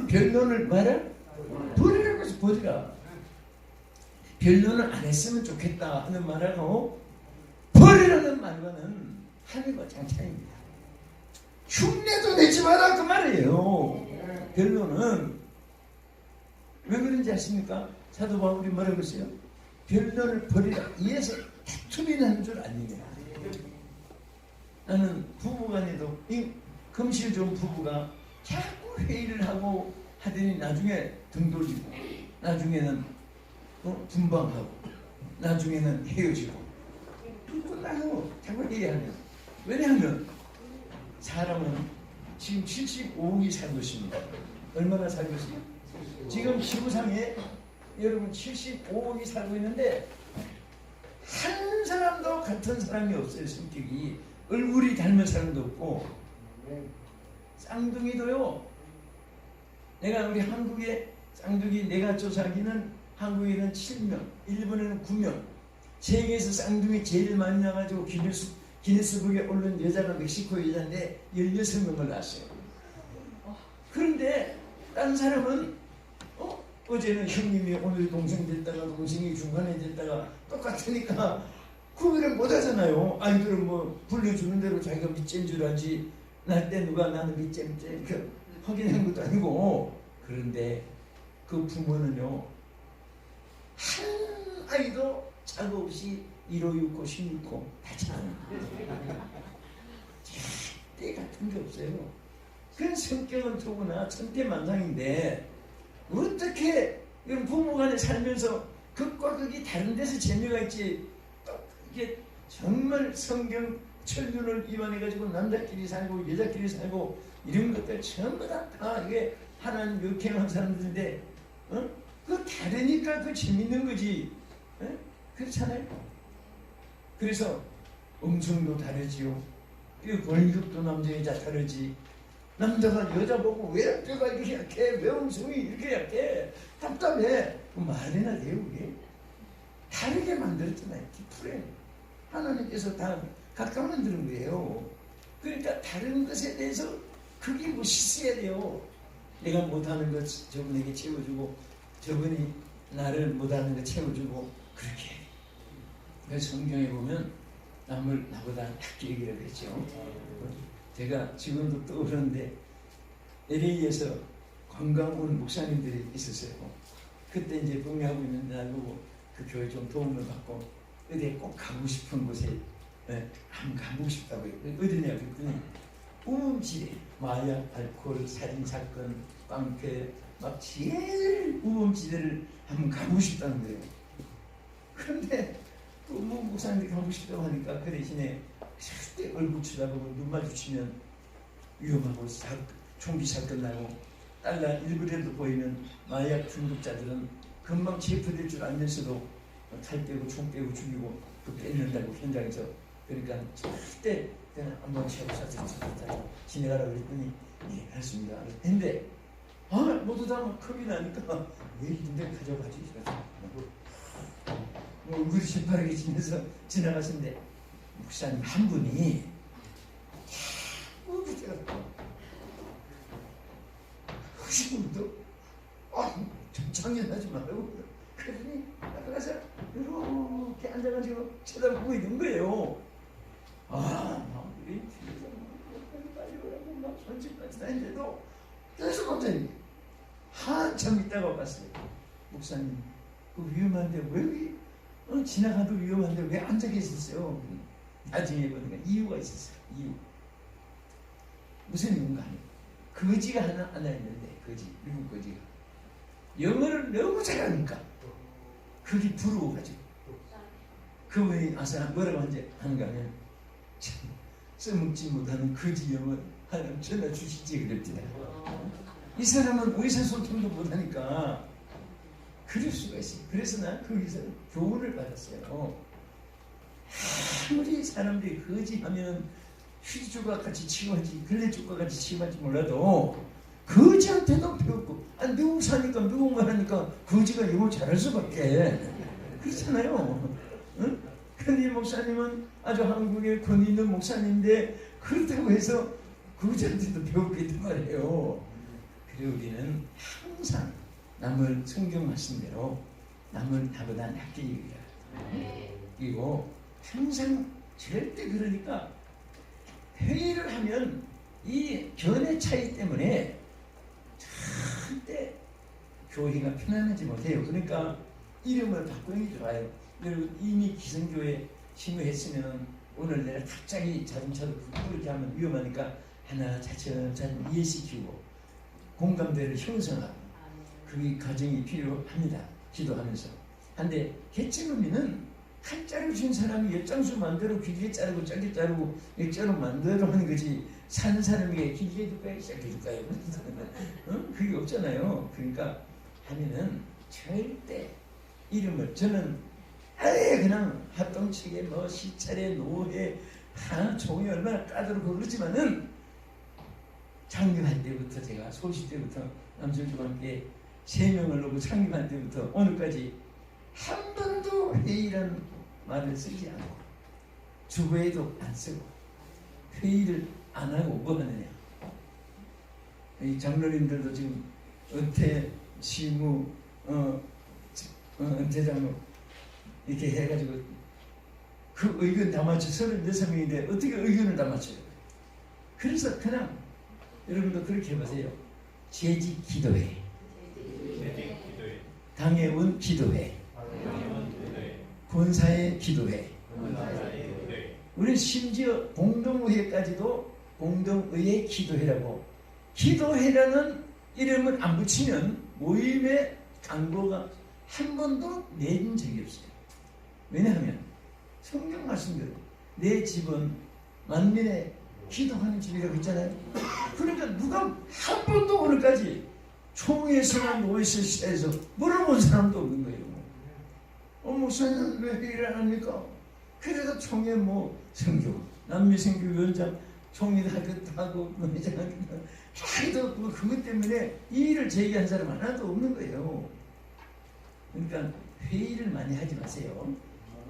변론을 말아? 버리라고 해서 버리라. 변론을 안 했으면 좋겠다 하는 말하고 버리라는 말과는 하늘과 장차입니다. 흉내도 내지 마라 그 말이에요. 변론은 왜 그런지 아십니까? 사도 바울이 뭐라고 했어요? 변론을 버리라. 이에서 다툼이 나는 줄 아니냐. 나는 부부간에도 금실 좋은 부부가 자꾸 회의를 하고 하더니 나중에 등 돌리고 나중에는 분방하고 나중에는 헤어지고 끝나고 자꾸 회의하면 왜냐하면 사람은 지금 75억이 살고 있습니다. 얼마나 살고 있어요? 지금 지구상에 여러분 75억이 살고 있는데 한 사람도 같은 사람이 없어요. 성격이 얼굴이 닮은 사람도 없고 쌍둥이도요. 내가 우리 한국에 쌍둥이 내가 조사하기는 한국에는 7명, 일본에는 9명, 세계에서 쌍둥이 제일 많이 나가지고 기네스북에 오른 여자가 멕시코 여자인데 16명을 낳았어요. 그런데 다른 사람은 어제는 형님이 오늘 동생 됐다가 동생이 중간에 됐다가 똑같으니까 구별을 못 하잖아요. 아이들은 뭐 불러주는 대로 자기가 밑잼 줄 알지 날 때 누가 나는 밑잼 이렇게 확인한 것도 아니고. 그런데 그 부모는요 한 아이도 자고 없이 1호 6호 16호 다 자는 때 같은 게 없어요. 그 성격은 더구나 천태만상인데 어떻게 이런 부부간에 살면서 극과 극이 다른 데서 재미가 있지. 이게 정말 성경 천륜을 이완해가지고 남자끼리 살고 여자끼리 살고 이런 것들 전부 다 이게 하나님 역행한 사람들인데 그 다르니까 그 재밌는 거지. 그렇잖아요. 그래서 음성도 다르지요. 권력도 남자 여자 다르지. 남자가 여자 보고 왜 뼈가 이렇게 약해? 왜 음성이 이렇게 약해? 답답해. 그 말이나 돼요 그게? 다르게 만들었잖아요. 디프레. 하나님께서 다 각각 만드는 거예요. 그러니까 다른 것에 대해서 그게 멋있어야 돼요. 내가 못하는 것 저분에게 채워주고 저분이 나를 못하는 것 채워주고 그렇게. 그래서 성경에 보면 남을 나보다 낮게 얘기를 했죠. 제가 지금도 떠오르는데 LA에서 관광 온 목사님들이 있었어요. 그때 이제 봉사하고 있는데 날 보고 그 교회 좀 도움을 받고 어디에 꼭 가고 싶은 곳에 한번 가보고 싶다고 어디냐 그랬더니 우음지대 마약, 알코올, 살인사건, 깡패 막 제일 우음지대를 한번 가보고 싶다는 거예요. 그런데 또 뭐 목사님들이 가고 싶다고 하니까 그 대신에 절대 얼굴 쳐다보고 눈 마주치면 위험하고 총기 사건 나고 달러 1불이라도 보이면 마약 중독자들은 금방 체포될 줄 알면서도 칼 빼고 총 빼고 죽이고 그 뺏는다고 현장에서. 그러니까 절대 그때는 한번 쉬어보셔서 지내가라고 그랬더니 예 알았습니다. 했는데 모두 다 막 겁이 나니까 왜 힘들 가져가지? 뭐 얼굴이 시퍼렇게 지면서 지나가신데 목사님 한 분이 혹시 우리도 좀 장난하지 말라고 그러더니 나가서 이렇게 앉아가지고 쳐다보고 있는 거예요. 우리 뒤에서 빨리 오라고 막 손짓까지 다 했는데도 계속 갑자기 한참 있다가 봤어요. 목사님 그 위험한데 왜 지나가도 위험한데 왜 앉아 계셨어요? 나중에 보니까 이유가 있었어요. 이유. 무슨 이유인가 하면 거지가 하나 있는데 미국 거지가 영어를 너무 잘하니까 그게 부러워가지고 그분이 와서 뭐라고 하는가 하면 참 써먹지 못하는 거지 영어 하나 전화 주시지 그랬더니 이 사람은 의사소통도 못하니까 그럴 수가 있어요. 그래서 난 거기서 교훈을 받았어요. 아무리 사람들이 거지하면 휘주가 같이 치유하지 걸레죽과 같이 치유하지 몰라도 거지한테도 배웠고 미국 사니까 미국말 하니까 거지가 영어 잘할 수밖에 그렇잖아요. 응? 근데 목사님은 아주 한국의 권위 있는 목사님인데 그렇다고 해서 거지한테도 배웠겠단 말이에요. 그리고 우리는 항상 남을 성경 말씀대로 남을 나보다 낫게 얘기해야 그리고 항상 절대 그러니까 회의를 하면 이 견해 차이 때문에 절대 교회가 편안하지 못해요. 그러니까 이름을 바꾸는 게 좋아요. 여러분 이미 기성교회 심의했으면 오늘 내가 갑자기 자동차로 그렇게 하면 위험하니까 하나 차츰차츰 이해시키고 공감대를 형성하고 그게 과정이 필요합니다. 기도하면서. 근데 개체음이는 한자를 준 사람이 엿장수 만들어 길게 자르고 짧게 자르고 액자로 만들어 하는 거지 사는 사람에게 길게 해줄까요? 짧게 해줄까요? 그게 없잖아요. 그러니까 하면은 절대 이름을 저는 아예 그냥 합동측에 뭐 시찰에 노회 종이 얼마나 까다롭고 그러지만은 창립할 때부터 제가 소식 때부터 남성주와 함께 3명을 놓고 창립할 때부터 오늘까지 한 번도 회의라는 말을 쓰지 않고 주거에도 안 쓰고 회의를 안 하고 뭐 하느냐. 이 장로님들도 지금 은퇴 시무 은퇴 장로 이렇게 해가지고 그 의견 다 맞춰 36명인데 어떻게 의견을 다 맞춰요? 그래서 그냥 여러분도 그렇게 해보세요. 재직 기도회, 당회원 기도회, 권사의 기도회. 우리 심지어 공동의회까지도 공동의회 기도회라고. 기도회라는 이름을 안 붙이면 모임의 광고가 한 번도 내준 적이 없어요. 왜냐하면 성경 말씀대로 내 집은 만민의 기도하는 집이라고 했잖아요. 그러니까 누가 한 번도 오늘까지 총회에서나 노회에서 물어본 사람도 없는 거예요. 목사님 왜 회의를 안 합니까? 그래서 총회 선교, 남미선교위원장 총회도 하고 회장 하기도 그것 때문에 이 일을 제기한 사람 하나도 없는 거예요. 그러니까 회의를 많이 하지 마세요.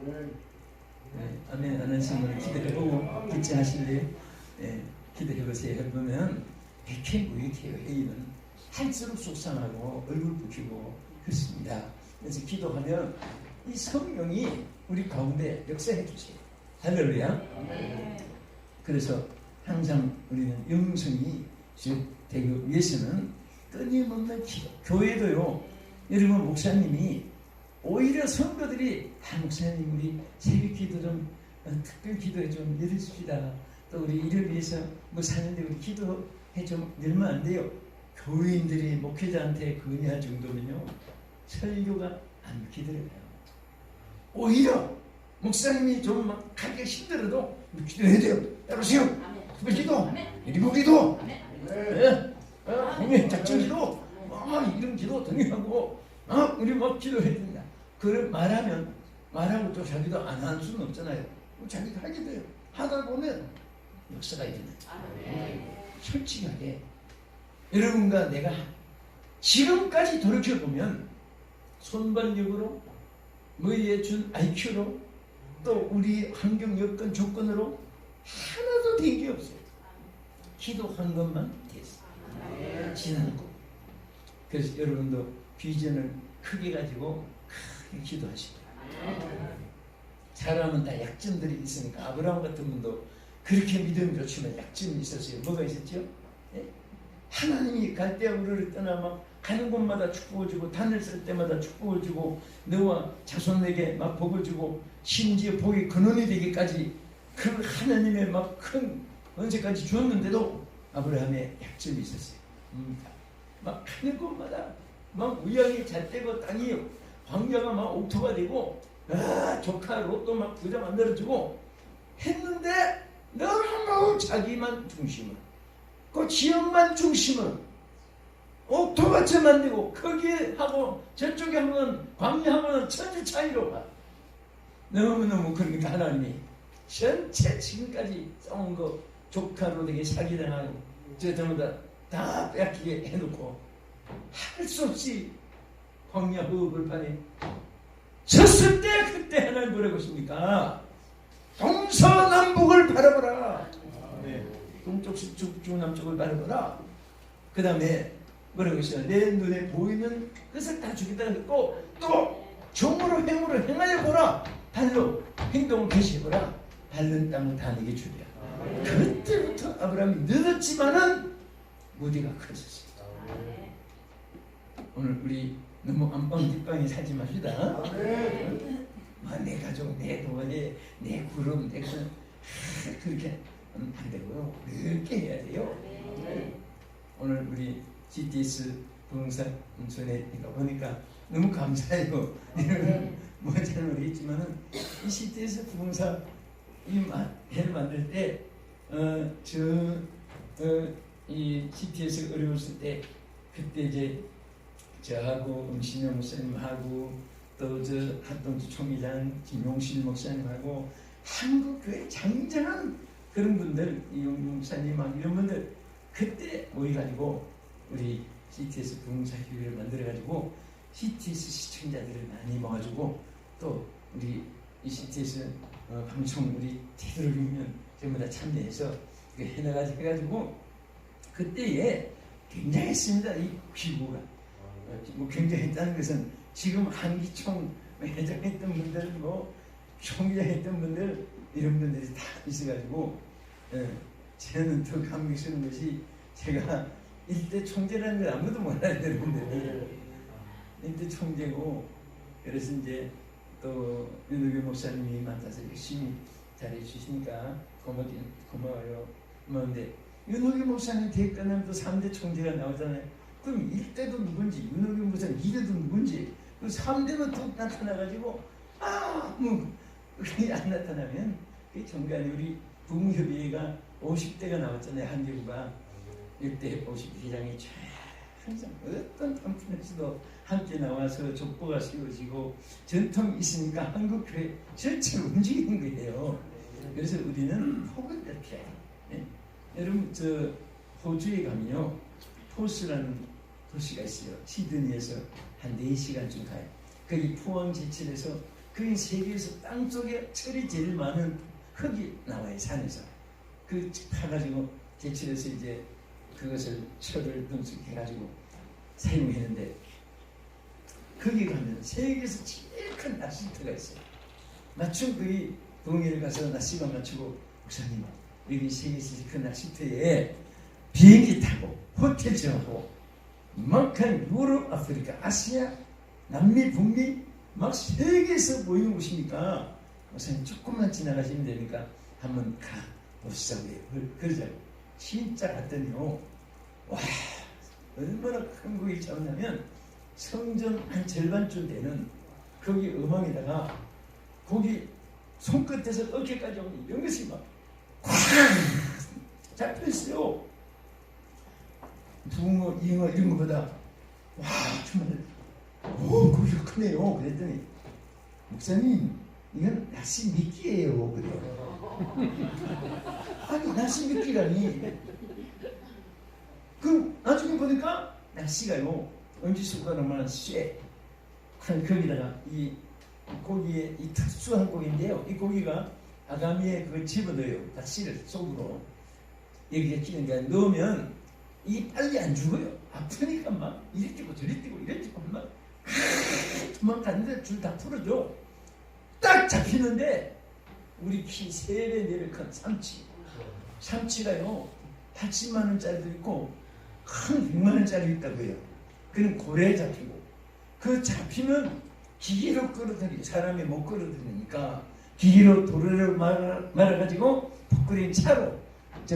네, 아멘 안 하시면 기도해보고 기체하실래요? 네, 기도해보세요. 해보면 백해무익해요. 회의는 할수록 속상하고 얼굴 붉히고 그렇습니다. 그래서 기도하면 이 성령이 우리 가운데 역사해 주세요. 할렐루야. 그래서 항상 우리는 영성이 되기 위해서는 끊임없는 기도. 교회도요. 여러분 목사님이 오히려 성도들이 목사님 우리 새벽 기도 좀 특별 기도에 좀 내려줍시다. 또 우리 이를 위해서 사는데 우리 기도해 좀 늘면 안 돼요. 교인들이 목회자한테 건의할 정도면요. 설교가 안 기도해요. 오히려 목사님이 좀 가기가 힘들어도 기도해야 돼요. 여보세요. 특별 기도, 일부 기도, 공예 작전 기도, 이런 기도 등하고 우리 기도해야 된다. 그걸 말하고 또 자기도 안 할 수는 없잖아요. 자기도 하게 돼요. 하다 보면 역사가 일어나요. 솔직하게 여러분과 내가 지금까지 돌이켜보면 손발력으로 뭐에 준 IQ로 또 우리 환경 여건 조건으로 하나도 된 게 없어요. 기도한 것만 됐어요. 지나고. 그래서 여러분도 비전을 크게 가지고 크게 기도하시고. 사람은 다 약점들이 있으니까 아브라함 같은 분도 그렇게 믿음이 좋지만 약점이 있었어요. 뭐가 있었죠? 예? 하나님이 갈대아우르를 떠나 막 가는 곳마다 축복을 주고 단을 쓸 때마다 축복을 주고 너와 자손에게 막 복을 주고 심지어 복이 근원이 되기까지 그 하나님의 막 큰 은혜까지 주었는데도 아브라함의 약점이 있었어요. 막 가는 곳마다 막 우양이 잘 되고 땅이 광야가 막 옥토가 되고 조카 롯도 막 부자 만들어주고 했는데 너무 자기만 중심은 그 지역만 중심은 옥토밭에 만들고 거기에 하고 저쪽에 하면 광야하면 천지 차이로 가. 너무너무 그러니까 하나님이 전체 지금까지 싸운 거 조카로 되게 사기당하고 저 전부 다 빼앗기게 해놓고 할 수 없이 광야 흑을판에 섰을 때 그때 하나님 뭐라고 하십니까? 동서남북을 바라보라. 동쪽 서쪽 중남쪽을 바라보라. 그 다음에 뭐라고 했어요? 내 눈에 보이는 것을 다 주겠다고 했고 또 종으로 행으로 행하여 보라. 발로 행동을 개시해보라. 밟는 땅을 다 내게 주리라. 그때부터 아브라함이 늦었지만은 무디가 커졌어요. 오늘 우리 너무 안방 뒷방에 살지 맙시다. 내 가족, 내 도화제, 내 구름, 내 건 그렇게 안 되고요. 그렇게 해야 돼요. 오늘 우리 GTS 부흥사 전에 보니까 너무 감사해요. 뭐 잘 모르겠지만은 이 GTS 부흥사 이 해를 만들 때 이 GTS 어려웠을 때 그때 이제 저하고 신영 목사님하고 또 저 한동주 총회장 김용실 목사님하고 한국교회 장장한 그런 분들 이용용 목사님 이런 분들 그때 모여가지고 우리 CTS 부흥사 교회를 만들어가지고 CTS 시청자들을 많이 모아주고 또 우리 이 CTS 방송 우리 되도록이면 전부 다 참여해서 해나가지고 그때에 굉장했습니다. 이 기구가 뭐 굉장했다는 것은 지금 한기총 회장했던 분들 뭐 총회장했던 분들 이런 분들이 다 있어가지고 저는 더 감격스러운 것이 제가 일대 총재라는 걸 아무도 몰라야 되는데 일대 총재고 그래서 이제 또 윤호규 목사님이 만나서 열심히 잘해주시니까 고마워요. 그런데 윤호규 목사님 대가는 또 3대 총재가 나오잖아요. 그럼 1대도 누군지 윤호규 목사님 2대도 누군지 그 3대만 뚝 나타나가지고 그게 안 나타나면 그 정간에 우리 부흥협의회가 50대가 나왔잖아요. 한교구가 이때 50대장이 항상 어떤 팜플렛도 함께 나와서 족보가 세워지고 전통이 있으니까 한국교회 전체를 움직이는 거예요. 그래서 우리는 혹은 이렇게 여러분 저 호주에 가면요 포스라는 도시가 있어요. 시드니에서 한 4시간쯤 가요. 거기 포항 제철에서 거기 세계에서 땅속에 철이 제일 많은 흙이 나와요. 산에서 그 파가지고 제철에서 이제 그것을 철을 등수해가지고 사용했는데 거기 가면 세계에서 제일 큰 낚시터가 있어요. 마침 거기 동해를 가서 낚시만 마치고 목사님 여기 세계에서 제일 큰 낚시터에 비행기 타고 호텔 정하고 막한 유럽, 아프리카, 아시아, 남미, 북미 막 세계에서 모이는 곳이니까 목사님 조금만 지나가시면 되니까 한번 가 보시자고 그러자고 진짜 갔더니요 와 얼마나 큰 고기를 잡냐면 성전 한 절반쯤 되는 거기 어망에다가 고기 손끝에서 어깨까지 오는 이런 것이 막 잡혀있어요. 붕어, 잉어 이런 것보다 와 정말 고기가 크네요. 그랬더니 목사님 이건 낚시 미끼예요. 그래요. 아니 낚시 미끼라니. 그럼 나중에 보니까 낚시가요 엄지손가락만한 쇠. 거기다가 이 고기에 이 특수한 고기인데요. 이 고기가 아가미에 그걸 집어넣어요. 낚시를 속으로 여기에 끼는 게 넣으면 이 빨리 안 죽어요. 아프니까 막 이리 뛰고 저리 뛰고 이리 뛰고 막 도망가는데 줄 다 풀어줘. 딱 잡히는데 우리 키 3배 4배 큰 삼치가요 80만 원짜리도 있고 큰 100만 원짜리 있다고요. 그는 고래에 잡히고 그 잡히면 기계로 끌어들이 사람이 못 끌어들이니까 기계로 도로를 말아가지고 볶으린 차로 저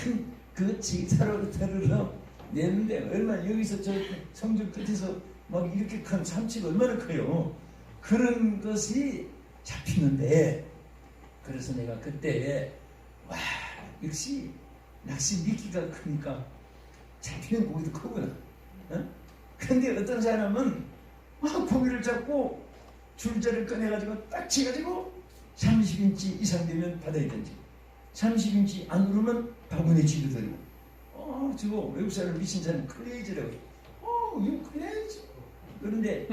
큰 그 차로 들어서 내는데 얼마나 여기서 저 성주 끝에서 막 이렇게 큰 삼치가 얼마나 커요. 그런 것이 잡히는데 그래서 내가 그때 와 역시 낚시 미끼가 크니까 잡히는 고기도 크구나. 어? 근데 어떤 사람은 막 고기를 잡고 줄자를 꺼내가지고 딱 치가지고 30인치 이상 되면 바다에 던지고 30인치 안 오르면 바구니에 집어들고 저거 외국 사람 미친 사람 클레이즈라고 해요. 이거 클레이즈. 그런데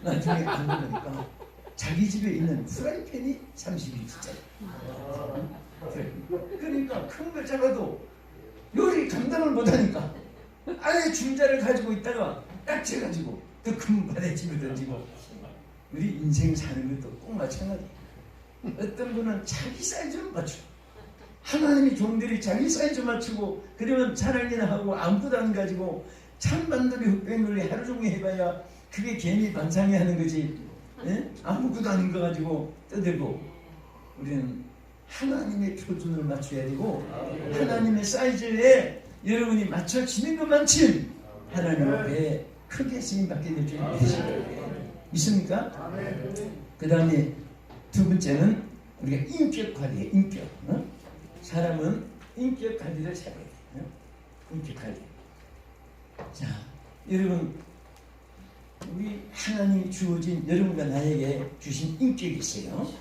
나중에 안 그러니까 자기 집에 있는 프라이팬이 30인치짜리. 그러니까 큰 걸 잡아도 요리 감당을 못하니까 아예 줄자를 가지고 있다가 딱 쳐가지고 더 큰 바다에 집어 던지고. 우리 인생 사는 것도 꼭 마찬가지. 어떤 분은 자기 사이즈를 맞추고 하나님이 종들이 자기 사이즈 맞추고 그러면 자랑이나 하고 아무것도 안 가지고 찬반돌이 흑백놀이 하루 종일 해봐야 그게 괜히 반상회 하는 거지. 예? 아무것도 아닌 거 가지고 떠들고. 우리는 하나님의 표준을 맞춰야 되고 하나님의 사이즈에 여러분이 맞춰지는 것만큼 하나님 앞에 크게 쓰임받게 될 줄 믿습니까? 그 다음에 두 번째는 우리가 인격 관리예요. 인격. 사람은 인격 관리를 잘해야 돼요. 인격 관리. 자, 여러분 우리 하나님이 주어진 여러분과 나에게 주신 인격이 있어요.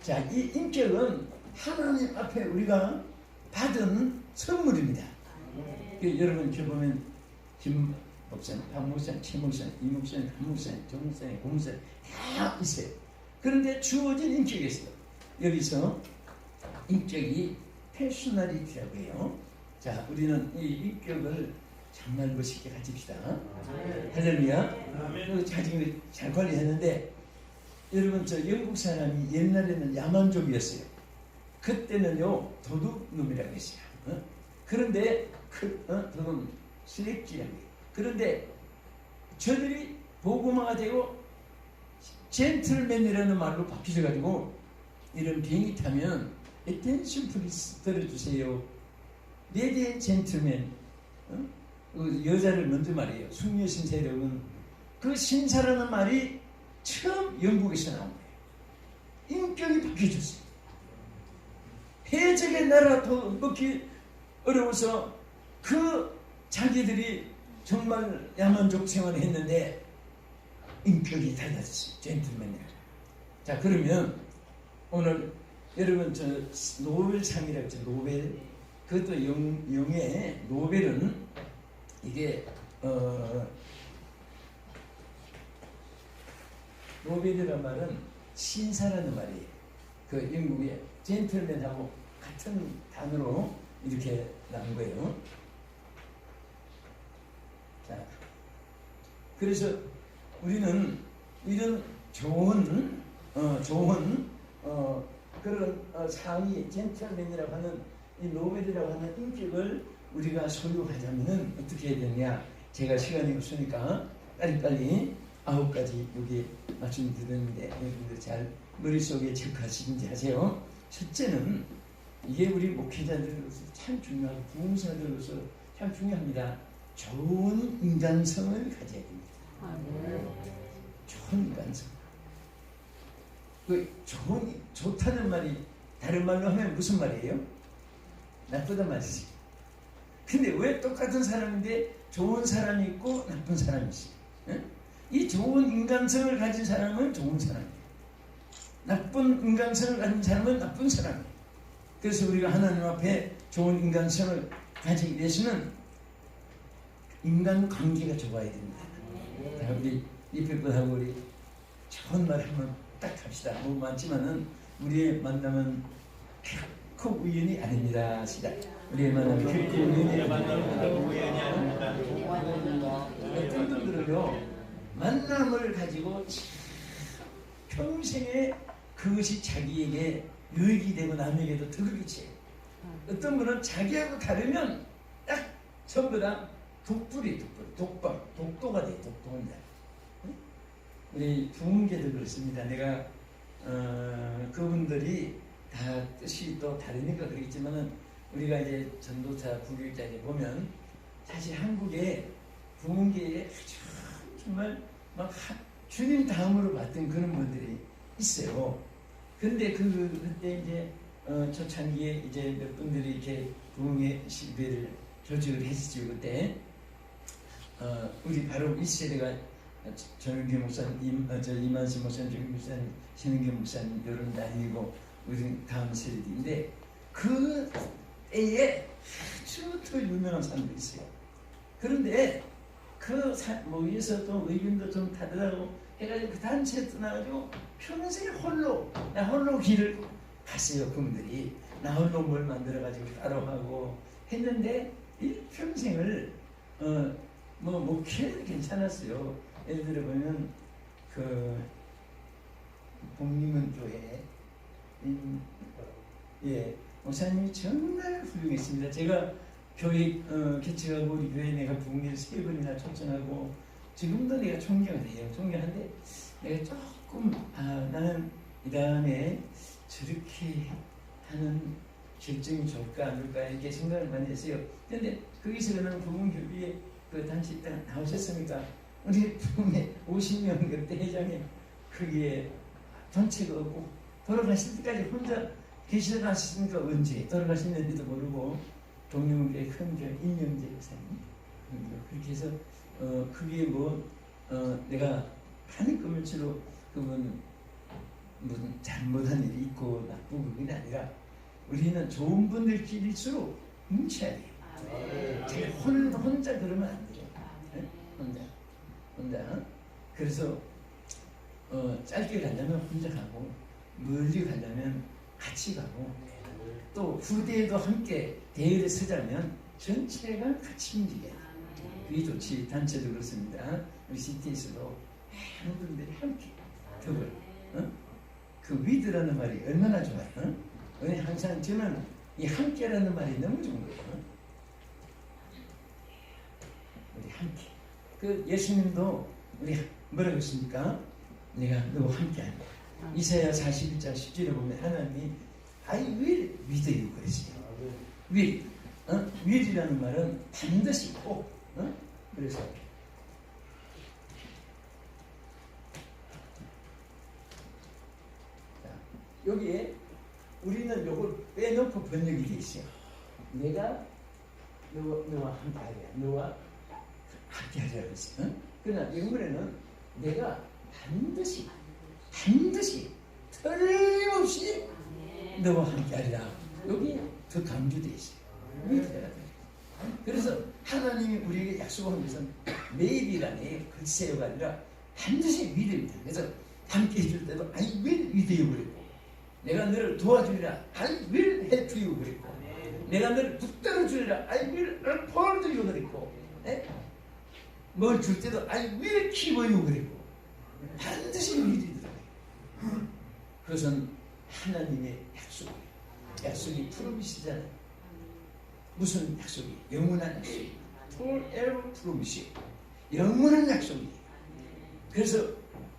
자, 이 인격은 하나님 앞에 우리가 받은 선물입니다. 여러분 이렇게 보면 김 목사님, 박 목사님, 최 목사님, 이 목사님, 한 목사님, 정 목사님, 고 목사님 다 있어요. 그런데 주어진 인격이 있어요. 여기서 인격이 패셔널리티라고 해요. 자, 우리는 이 인격을 정말 멋있게 가집시다. 할렐루야. 자식을 잘 관리했는데 여러분 저 영국 사람이 옛날에는 야만족이었어요. 그때는요 도둑놈이라고 했어요. 그런데 도둑 쓰레기라고 해요. 그런데 저들이 복음화가 되고 젠틀맨이라는 말로 바뀌어가지고 이런 비행기 타면 attention please 들어주세요. 레디 앤 젠틀맨. 그 여자를 먼저 말해요. 숙녀 신사 여러분. 그 신사라는 말이 처음 영국에서 나온 거예요. 인격이 바뀌어졌어요. 해적의 나라 더 먹기 어려워서 그 자기들이 정말 야만족 생활을 했는데 인격이 달라졌어요. 젠틀맨이라. 자, 그러면 오늘 여러분 저 노벨상이라고 했죠. 노벨. 그것도 영의 노벨은 이게 노벨이라는 말은 신사라는 말이에요. 그 영국의 젠틀맨하고 같은 단어로 이렇게 나온 거예요. 자, 그래서 우리는 이런 좋은 그런 상위 젠틀맨이라고 하는 이 노벨이라고 하는 인격을 우리가 소유하자면 어떻게 해야 되느냐. 제가 시간이 없으니까 빨리빨리 9가지 여기 말씀드렸는데 여러분들 잘 머릿속에 체크하시는지 하세요. 첫째는 이게 우리 목회자들로서 참 중요하고 부흥사들로서 참 중요합니다. 좋은 인간성을 가져야 됩니다. 좋은 인간성. 그 좋다는 말이 다른 말로 하면 무슨 말이에요? 나쁘단 말이지. 근데 왜 똑같은 사람인데 좋은 사람이 있고 나쁜 사람이 있어요? 이 좋은 인간성을 가진 사람은 좋은 사람이에요. 나쁜 인간성을 가진 사람은 나쁜 사람. 그래서 우리가 하나님 앞에 좋은 인간성을 가지기 위해서는 인간관계가 좋아야 됩니다. 자, 우리 이필분하고 우리 좋은 말 한번 딱 합시다. 너무 많지만은 우리의 만남은 결코 우연이 아닙니다. 시작. 우리의 만남은 결코 우연이 아닙니다. 어떤 분들은요, 만남을 가지고 평생에 그것이 자기에게 유익이 되고 남에게도 덕을 끼쳐요. 어떤 분은 자기하고 다르면 딱 전부 다 독도가 돼요. 독도입니다. 우리 부흥계도 그렇습니다. 내가 그분들이 다 뜻이 또 다르니까 그러겠지만은 우리가 이제 전도사 부교육자에 보면 사실 한국에 부흥계에 정말 막 주님 다음으로 봤던 그런 분들이 있어요. 근데 그때 이제 초창기에 이제 몇 분들이 이렇게 부흥의 시대를 조직을 했었죠. 그때 우리 바로 이 세대가 정윤기 목사님, 이만수 목사님, 정윤기 목사님, 신은기 목사님 이런 다니고 우리 다음 세대인데 그 때에 아주 더 유명한 사람도 있어요. 그런데 위에서 또 의견도 좀 다르다고 해가지고 그 단체에 떠나가지고 평생 나 홀로 길을 갔어요. 그분들이 나 홀로 뭘 만들어가지고 따로 하고 했는데 일평생을 목회도 괜찮았어요. 예를 들어 보면 복림은 교회 목사님이 정말 훌륭했습니다. 제가 교회 개척하고 우리 교회 내가 부흥회를 3번이나 초청하고 지금도 내가 존경해요. 존경하는데 내가 조금 나는 이 다음에 저렇게 하는 결정이 좋을까 안 좋을까 이렇게 생각을 많이 했어요. 그런데 거기서는 부흥교회에 그 단체 딱 나오셨으니까 우리 부흥회 50명 그때 회장님 거기에 전체가 없고 돌아가실 때까지 혼자 계시다 하셨으니까 언제 돌아가셨는지도 모르고 동명교회 큰교회 임영재 목사님 그렇게 해서 그게 내가 하는 꿈을 주로 그분 무슨 잘못한 일이 있고 나쁘고 그게 아니라 우리는 좋은 분들끼리일수록 뭉쳐야 돼요. 제가 혼자 그러면 안 돼요. 네? 혼자. 그래서 짧게 가려면 혼자 가고 멀리 가려면 같이 가고 또 후대에도 함께 대열에 서자면 전체가 같이 움직여요. 그게 좋지. 단체도 그렇습니다. 우리 CT에서도 많은 분들이 함께 덕을 그 위드라는 말이 얼마나 좋아요. 항상 저는 이 함께라는 말이 너무 좋은 거예요. 우리 함께. 그 예수님도 우리 뭐라고 했습니까? 내가 너와 함께한다. 이사야 41장 10절에 보면 하나님이 I will with you 그랬어요. will. will이라는 말은 반드시 꼭. 그래서 여기에 우리는 요걸 빼놓고 번역이 돼 있어요. 내가 너와 함께하랴. 너와 함께하랴 그랬어요. 그러나 영문에는 내가 반드시 틀림없이 너와 함께하리라. 여기 더 강조되어 있어요. 그래서 하나님이 우리에게 약속한 것은 maybe가 아니에요. 글쎄요가 아니라 반드시 믿음이다. 그래서 함께 해줄 때도 I will with you 그랬고 내가 너를 도와주리라 I will help you 그랬고 내가 너를 붙들어 주리라 I will uphold you 그랬고 뭘 줄 때도 I will keep you 그랬고 반드시 믿으리더라고요. 그것은 하나님의 약속이에요. 약속이 프로미스잖아요. 무슨 약속이? 영원한 약속이. forever promise. 영원한 약속이. 그래서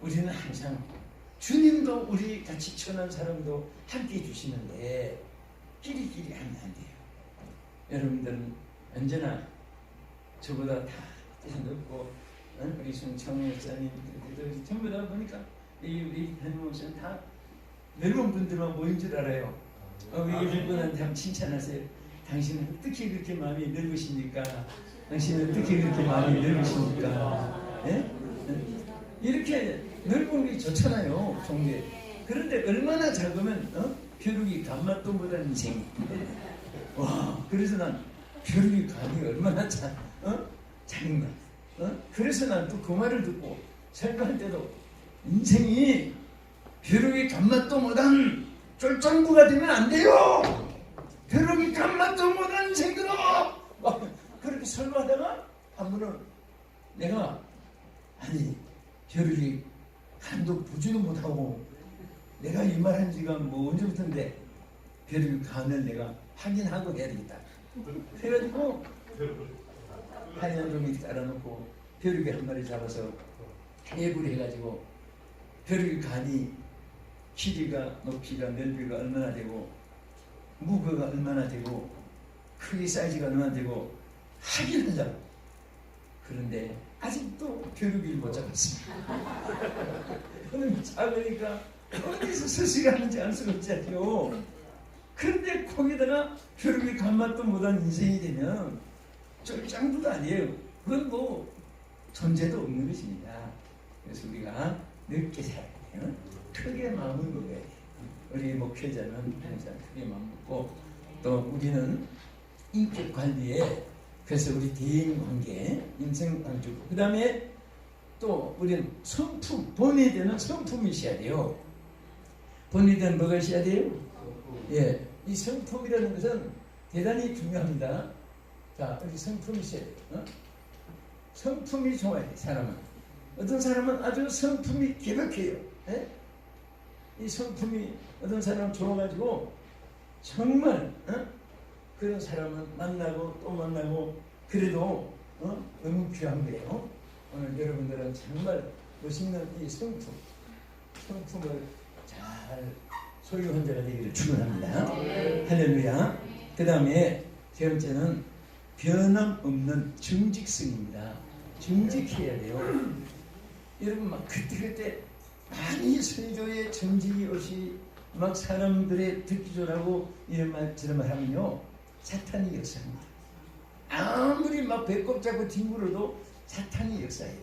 우리는 항상 주님도 우리 같이 천한 사람도 함께 해주시는데 끼리끼리 하면 안 돼요. 여러분들은 언제나 저보다 다 높고 우리 송창호 목사님 전부 다 보니까 우리 담임 목사님 다 늙은 분들만 모인 줄 알아요. 우리 일본한테 한번 칭찬하세요. 당신은 어떻게 그렇게 마음이 늙으십니까? 당신은 어떻게 그렇게 마음이 늙으십니까? 예? 이렇게 늙은 게 좋잖아요. 종교. 그런데 얼마나 작으면 벼룩이 간맛도 못하는 인생이. 와, 그래서 난 벼룩이 간이 얼마나 작은가. 그래서 난 또 그 말을 듣고 설교할 때도 인생이 벼룩이 간맛도 못한 쫄짱부가 되면 안 돼요. 벼룩이 간맛도 못한 인생들아. 그렇게 설교하다가 한 번은 내가 아니 벼룩이 간도 보지도 못하고 내가 이 말한 지가 뭐 언제부터인데 벼룩이 간을 내가 확인하고 해야 되겠다. 그래가지고 한양종이 깔아놓고 벼룩이 한 마리 잡아서 해부를 해가지고 벼룩이 간이 길이가 높이가 넓이가 얼마나 되고 무게가 얼마나 되고 크기 사이즈가 얼마나 되고 확인하자고. 그런데 아직도 벼룩이를 못 잡았습니다. 그는 작으니까 어디서 서식하는지 알 수가 없잖아요. 그런데 거기다가 벼룩이 간맛도 못한 인생이 되면 쫄짱부도 아니에요. 그건 뭐 존재도 없는 것입니다. 그래서 우리가 넓게 살아야 돼요. 크게 마음을 먹어야 돼요. 우리 목회자는 항상 크게 마음 먹고, 또 우리는 인격 관리에, 그래서 우리 대인관계, 인생관주고, 그 다음에 또 우리는 성품, 본이 되는 성품이 있어야 돼요. 본이 되는 뭐가 있어야 돼요? 예, 이 성품이라는 것은 대단히 중요합니다. 자, 우리 성품이 있어야 돼요. 성품이 좋아야 돼, 사람은. 어떤 사람은 아주 성품이 개박해요. 예? 이 성품이 어떤 사람은 좋아가지고 정말 그런 사람은 만나고 또 만나고, 그래도 너무 귀한 거예요. 오늘 여러분들은 정말 멋있는 이 성품을 잘 소유한 자가 되기를 축원합니다. 할렐루야. 그 다음에 세 번째는 변함없는 정직성입니다. 정직해야 돼요. 여러분 막 그때 많이 설교에 정직이 없이 막 사람들의 듣기 좋라고 이런 말 저런 말 하면요, 사탄이 역사합니다. 아무리 막 배꼽 잡고 뒹굴어도 사탄이 역사해요.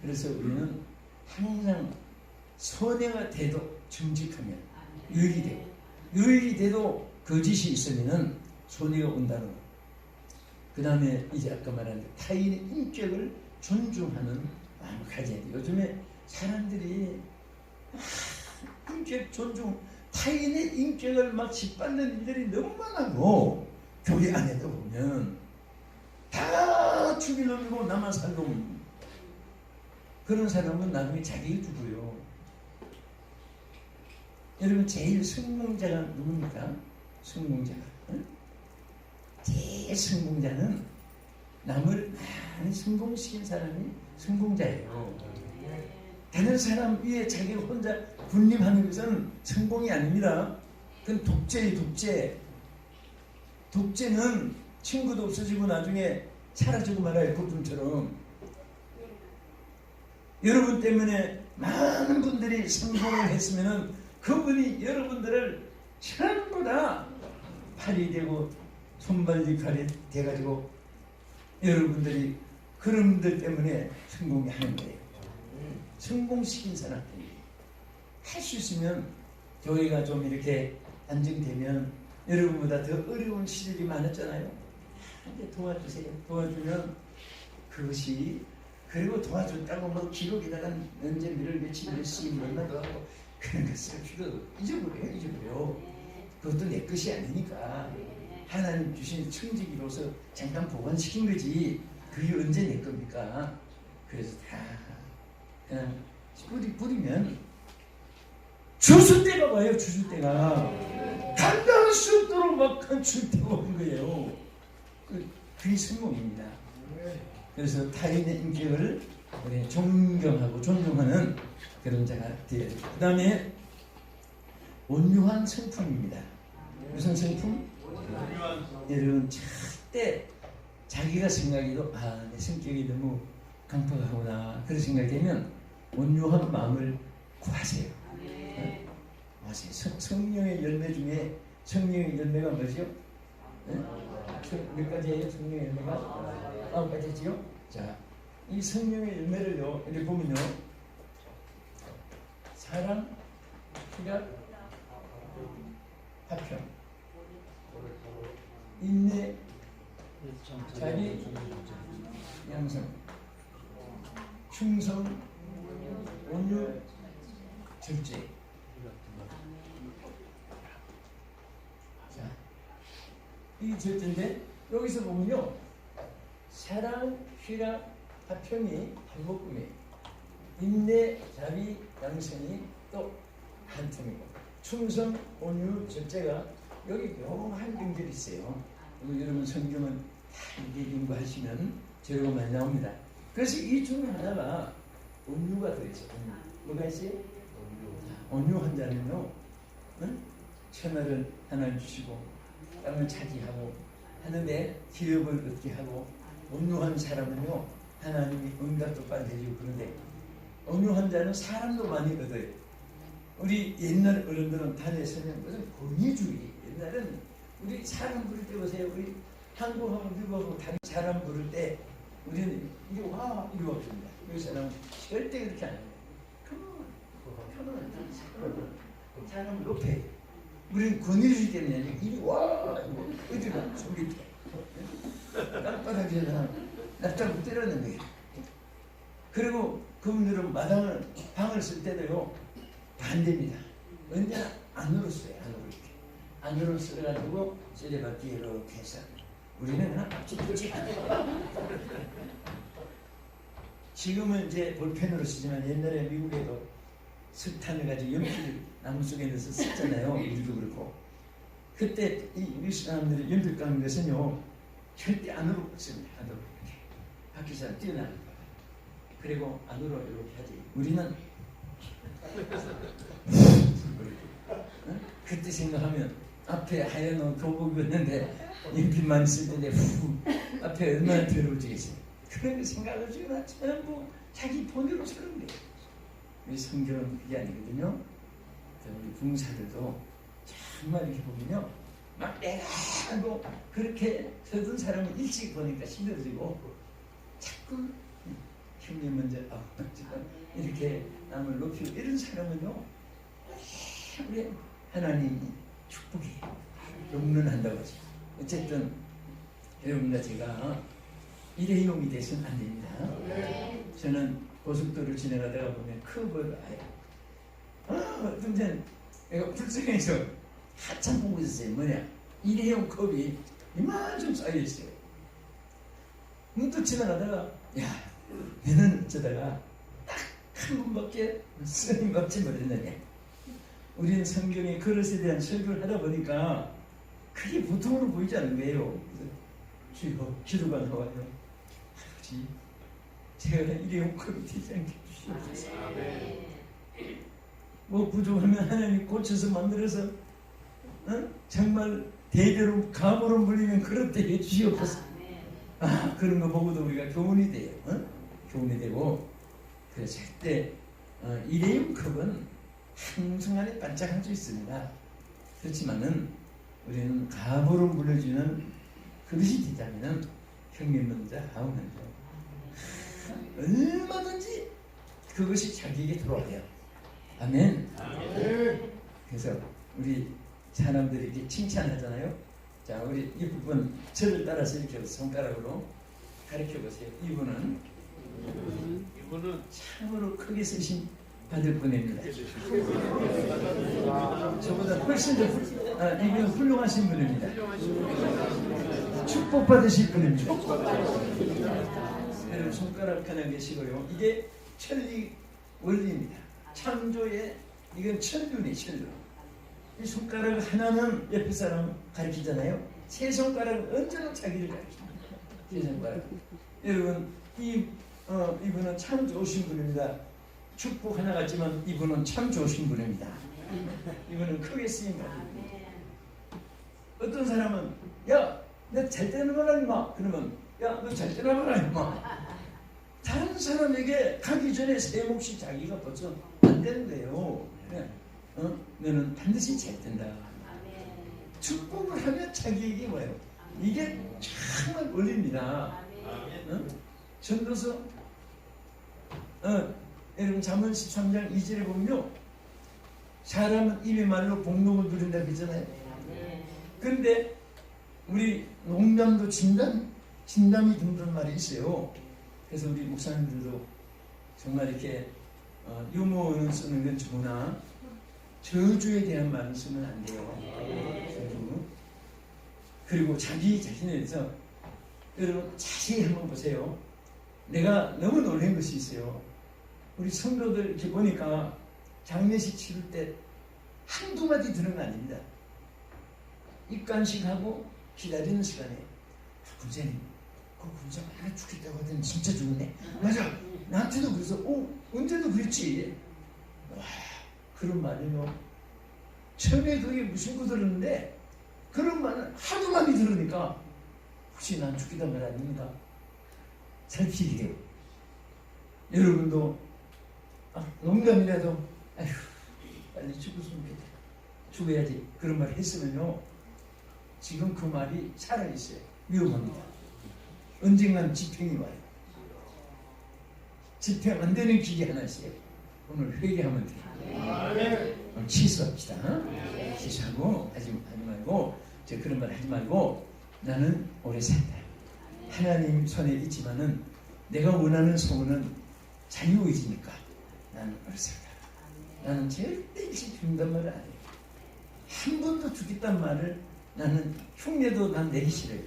그래서 우리는 항상 선행가 돼도 정직하면 유익이 되고, 유익이 돼도 거짓이 있으면 손해가 온다는 것. 그 다음에 이제 아까 말한 타인의 인격을 존중하는 마음을 가져야 돼요. 요즘에 사람들이 인격 존중, 타인의 인격을 막 짓밟는 일들이 너무 많아요. 교회 안에도 보면 다 죽이 넘기고 나만 살고, 그런 사람은 나중에 자기가 죽어요. 여러분 제일 성공자가 누굽니까? 성공자가 제일 성공자는 남을 많이 성공시킨 사람이 성공자예요. 다른 사람 위에 자기가 혼자 군림하는 것은 성공이 아닙니다. 그건 독재예요. 독재는 친구도 없어지고 나중에 사라지고 말아요. 거품처럼. 여러분 때문에 많은 분들이 성공을 했으면 그분이 여러분들을 전부 다 팔이 되고 손발이 칼이 돼가지고 여러분들이 그런 분들 때문에 성공이 하는 거예요. 성공시킨 사람들이 할 수 있으면 교회가 좀 이렇게 안정되면, 여러분보다 더 어려운 시절이 많았잖아요. 한테 도와주세요. 도와주면 그것이, 그리고 도와줬다고 뭐 기록에다가 언제 며칠 몇시 얼마도 하고 그런 것을 잊어버려요. 그것도 내 것이 아니니까 하나님 주신 청지기로서 잠깐 보관시킨 거지, 그게 언제 내 겁니까? 그래서 다 그냥 뿌리면 주술 때가 와요. 주술 때가 감당할 수 없도록 막 줄 때가 오는 거예요. 그게 성공입니다. 그래서 타인의 인격을 존경하고 존중하는 그런 자가 되어야 됩니다. 그 다음에 온유한 성품입니다. 무슨 성품? 여러분 절대 자기가 생각해도 내 성격이 너무 강팍하구나, 그런 생각이 되면 온유한 마음을 구하세요. 성령의 열매 중에, 성령의 열매가 뭐죠? 몇 가지예요? 성령의 열매가 9가지지요? 자, 이 성령의 열매를요, 이렇게 보면요, 사랑, 희락, 화평, 인내, 자비, 양성, 충성, 온유, 절제. 자, 이 절제인데 여기서 보면요, 사랑, 희락, 화평이 한묶음이, 인내, 자비, 양성이 또 한 틈이고, 충성, 온유, 절제가 여기 묘한 경들이 있어요. 여러분 성경은 다 이게 연구하시면 재료가 많이 나옵니다. 그래서 이 중 하나가 온유가 들어있어요. 온유. 뭐가 있어요? 온유한 자는요, 응? 천하를 하나님 주시고 땅을 차지하고 하는데 기업을 얻게 하고, 온유한 사람은요 하나님이 응답도 빨리 해주고. 그런데 온유한 자는 사람도 많이 얻어요. 우리 옛날 어른들은 단에 서면 무슨 권위주의. 옛날에는 우리 사람 부를 때 보세요. 우리 한국하고 미국하고 다른 사람 부를 때 우리는 이리 와 이리 와줍니다. 여기 사람은 절대 그렇게 안 해요. 사람을 높여요. 우리는 권위주의 때문에 아니라 이리 와 어디가 소리 깜빡하게 납작을 때렸는 거예요. 그리고 그분들은 방을 쓸 때도요 반대입니다. 언제나 안으로 써요. 안으로 이렇게 안으로 써가지고 쓰레받기 이렇게 해서 우리는 그냥 찍찍. 지금은 이제 볼펜으로 쓰지만 옛날에 미국에도 석탄을 가지고 연필 나무 속에 넣어서 썼잖아요. 우리도 그렇고. 그때 이 미국 사람들이 연필 깎는 것은요 절대 안으로 씁니다. 안으로 이렇게 밖에서 뛰어나는 거. 그리고 안으로 이렇게 하지. 우리는 그때 생각하면 앞에 하얀 교복이 있는데 연필만 쓸 때인데 앞에 얼마나 더러워지겠어요. 그런 거 생각을 지금 전부 자기 본대로 쓰는 거예요. 우리 성경은 그게 아니거든요. 우리 부흥사들도 정말 이렇게 보면요 막 내가 하고 그렇게 서둔 사람은 일찍 보니까 힘들어지고 자꾸 형님 먼저 이렇게 남을 높이고 이런 사람은요 우리 하나님이 축복이 용론한다고 하죠. 어쨌든 여러분과 제가 일회용이 돼서는 안 됩니다. 저는 고속도로를 지나가다가 보면 컵을 어떤 데는 내가 불쌍해서 한참 보고 있었어요. 뭐냐 일회용 컵이 이만큼 쌓여있어요. 문득 지나가다가 야 너는 어쩌다가 딱 한 번밖에 스님 받지 못했느냐. 우리는 성경의 그릇에 대한 설교를 하다 보니까 그게 보통으로 보이지 않는 거예요. 주여 기도가 나와요. 아버지 제가 일회용 컵이 되지 않게 주시옵소서. 뭐 부족하면 하나님 고쳐서 만들어서 정말 대대로 감으로 물리면 그릇 되게 주시옵소서. 그런 거 보고도 우리가 교훈이 돼요. 교훈이 되고. 그래서 절대 일회용 컵은 한순간에 반짝할 수 있습니다. 그렇지만은 우리는 감으로 물려주는 그릇이 되자면은 형님 먼저 하우 먼저 얼마든지 그것이 자기에게 돌아와요. 아멘. 그래서 우리 사람들이 이렇게 칭찬하잖아요. 자, 우리 이 부분 저를 따라서 이렇게 손가락으로 가르쳐 보세요. 이분은 참으로 크게 쓰신 받을 분입니다. 저보다 훨씬 더 이분은 훌륭하신 분입니다. 축복 받으실 분입니다. 여러분 손가락 하나 계시고요. 이게 천리 원리입니다. 창조의 이건 천륜이 천륜. 이 손가락 하나는 옆에 사람 가르치잖아요. 세 손가락은 언제나 자기를 가르칩니다. 세 손가락. 여러분 이분은 참 좋으신 분입니다. 축복 하나 같지만 이분은 참 좋으신 분입니다. 이분은 크게 쓰임 받습니다. 어떤 사람은 야, 너 잘 되는거라 임마. 그러면 야, 너 잘 되는거라 임마. 다른 사람에게 가기 전에 새 몫이 자기가 벌써 안 되는 거예요. 너는 반드시 잘 된다. 축복을 하면 자기에게 와요. 이게 정말 원리입니다. 전도서 여러분 잠언 13장 2절에 보면요 사람은 입의 말로 복록을 누린다 그러잖아요. 그런데 우리 농담도 진담이 든다는 말이 있어요. 그래서 우리 목사님들도 정말 이렇게 유머는 쓰는 건 좋으나 저주에 대한 말은 쓰면 안 돼요. 저주. 그리고 자기 자신에 대해서 여러분 자세히 한번 보세요. 내가 너무 놀란 것이 있어요. 우리 성도들 이렇게 보니까 장례식 치를 때 한두 마디 들은 거 아닙니다. 입관식하고 기다리는 시간에 군사님, 그 군사 하나 죽겠다고 하더니 진짜 죽었네. 맞아. 나한테도 그래서 언제도 그랬지. 와, 그런 말이요. 처음에 그게 무슨 거 들었는데 그런 말을 하도 많이 들으니까 혹시 난 죽겠다는 말 아닙니까? 살피게요. 여러분도 농담이라도 아휴 빨리 죽었으면 좋겠다. 죽어야지. 그런 말 했으면요. 지금 그 말이 살아있어요. 위험합니다. 언젠간 집행이 와요. 집행 안 되는 기계 하나 있어요. 오늘 회개하면 돼요. 오늘 취소합시다. 취소하고 하지 말고 그런 말 하지 말고 나는 오래 산다. 하나님 손에 있지만은 내가 원하는 소원은 자유의지니까 나는 오래 산다. 나는 절대 일찍 죽는단 말을 안 해요. 한 번도 죽겠단 말을 나는 흉내도 난 내기 싫어요.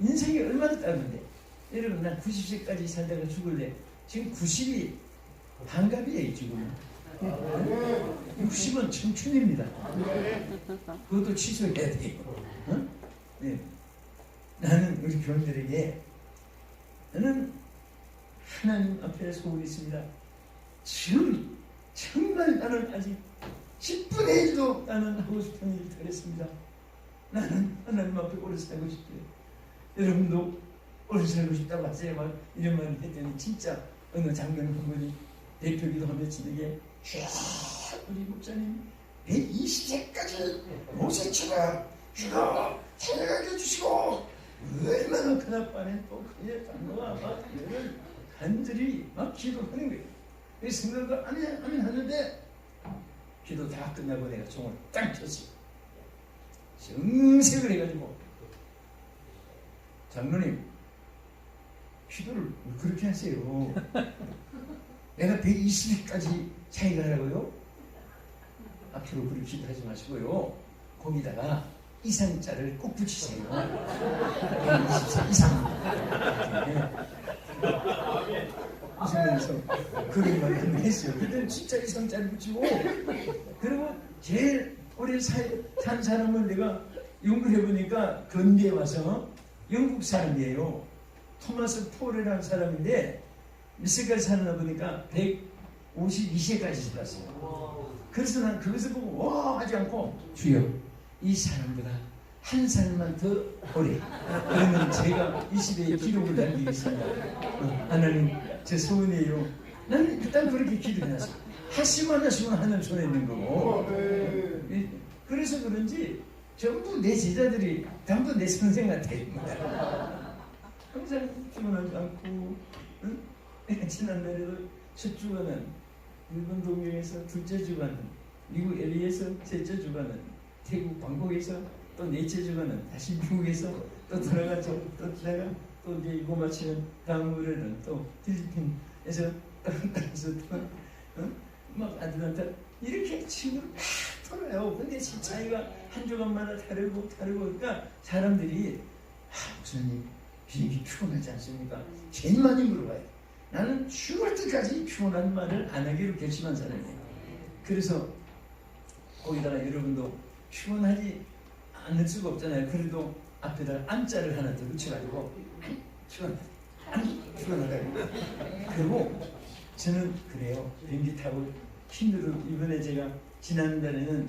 인생이 얼마나 짧은데. 여러분 난 90세까지 살다가 죽을래. 지금 90이 반갑이에요 지금은. 60은 청춘입니다. 그것도 취소해야 돼요. 네. 나는 우리 교인들에게 나는 하나님 앞에 소원이 있습니다. 지금 정말 나는 아직 10분의 1도 나는 하고 싶은 일을 잘했습니다. 나는 하나님 앞에 오래 살고 싶어요. 여러분도 오래 살고 싶다고 하세요. 막 이런 말을 했더니 진짜 어느 장로님 한 분이 대표기도 하며 저에게 우리 목사님 120세까지 모세처럼 휴가 살아가게 해주시고 얼마나 그 앞반에 또 그의 장로가 막 이런 간절히 막 기도하는 거예요. 그래서 성도가 아멘 하는데 기도 다 끝나고 내가 종을 딱 쳤어요. 정색을 해가지고 장로님 기도를 왜 그렇게 하세요? 내가 120일까지 차이가 나고요. 앞으로 그렇게 기도하지 마시고요. 거기다가 이상자를 꼭 붙이세요. 120세 이상. 이상에서 그런 말을 한번 했어요. 그때는 진짜 이상자를 붙이고 그리고 제일 오래 산 사람을 내가 연구를 해보니까 건대에 와서 영국 사람이에요. 토마스 폴이라는 사람인데 몇 세까지 사느나 보니까 152세까지 살았어요. 그래서 난 그것을 보고 와 하지 않고 주여 이 사람보다 한 살만 더 오래 그러면 제가 20의 기록을 남기겠습니다. 하나님 제 소원이에요. 나는 일단 그렇게 기도해놨어요. 하시면 하나님 손에 있는 거고. 그래서 그런지 전부 내 제자들이 전부 내 선생 같아요. 항상 피곤하지 않고 지난달에도 첫 주간은 일본 동경에서 둘째 주간은 미국 LA에서 셋째 주간은 태국 방콕에서 또 넷째 주간은 다시 미국에서 또 들어가죠. 또 내가 또 이제 이거 마치는 다음 월에는 또 필리핀에서 따라서 막 아들한테 이렇게 친구를 막 돌아요. 근데 차이가 한 주간마다 다르고 그러니까 사람들이 목사님 비행기 피곤하지 않습니까? 제일 많이 물어봐요. 나는 죽을 때까지 피곤한 말을 안 하기로 결심한 사람이에요. 그래서 거기다가 여러분도 피곤하지 않을 수가 없잖아요. 그래도 앞에다가 안자를 하나 더 붙여가지고 피곤하다고. 그리고 저는 그래요. 비행기 타고 힘들어. 이번에 제가 지난달에는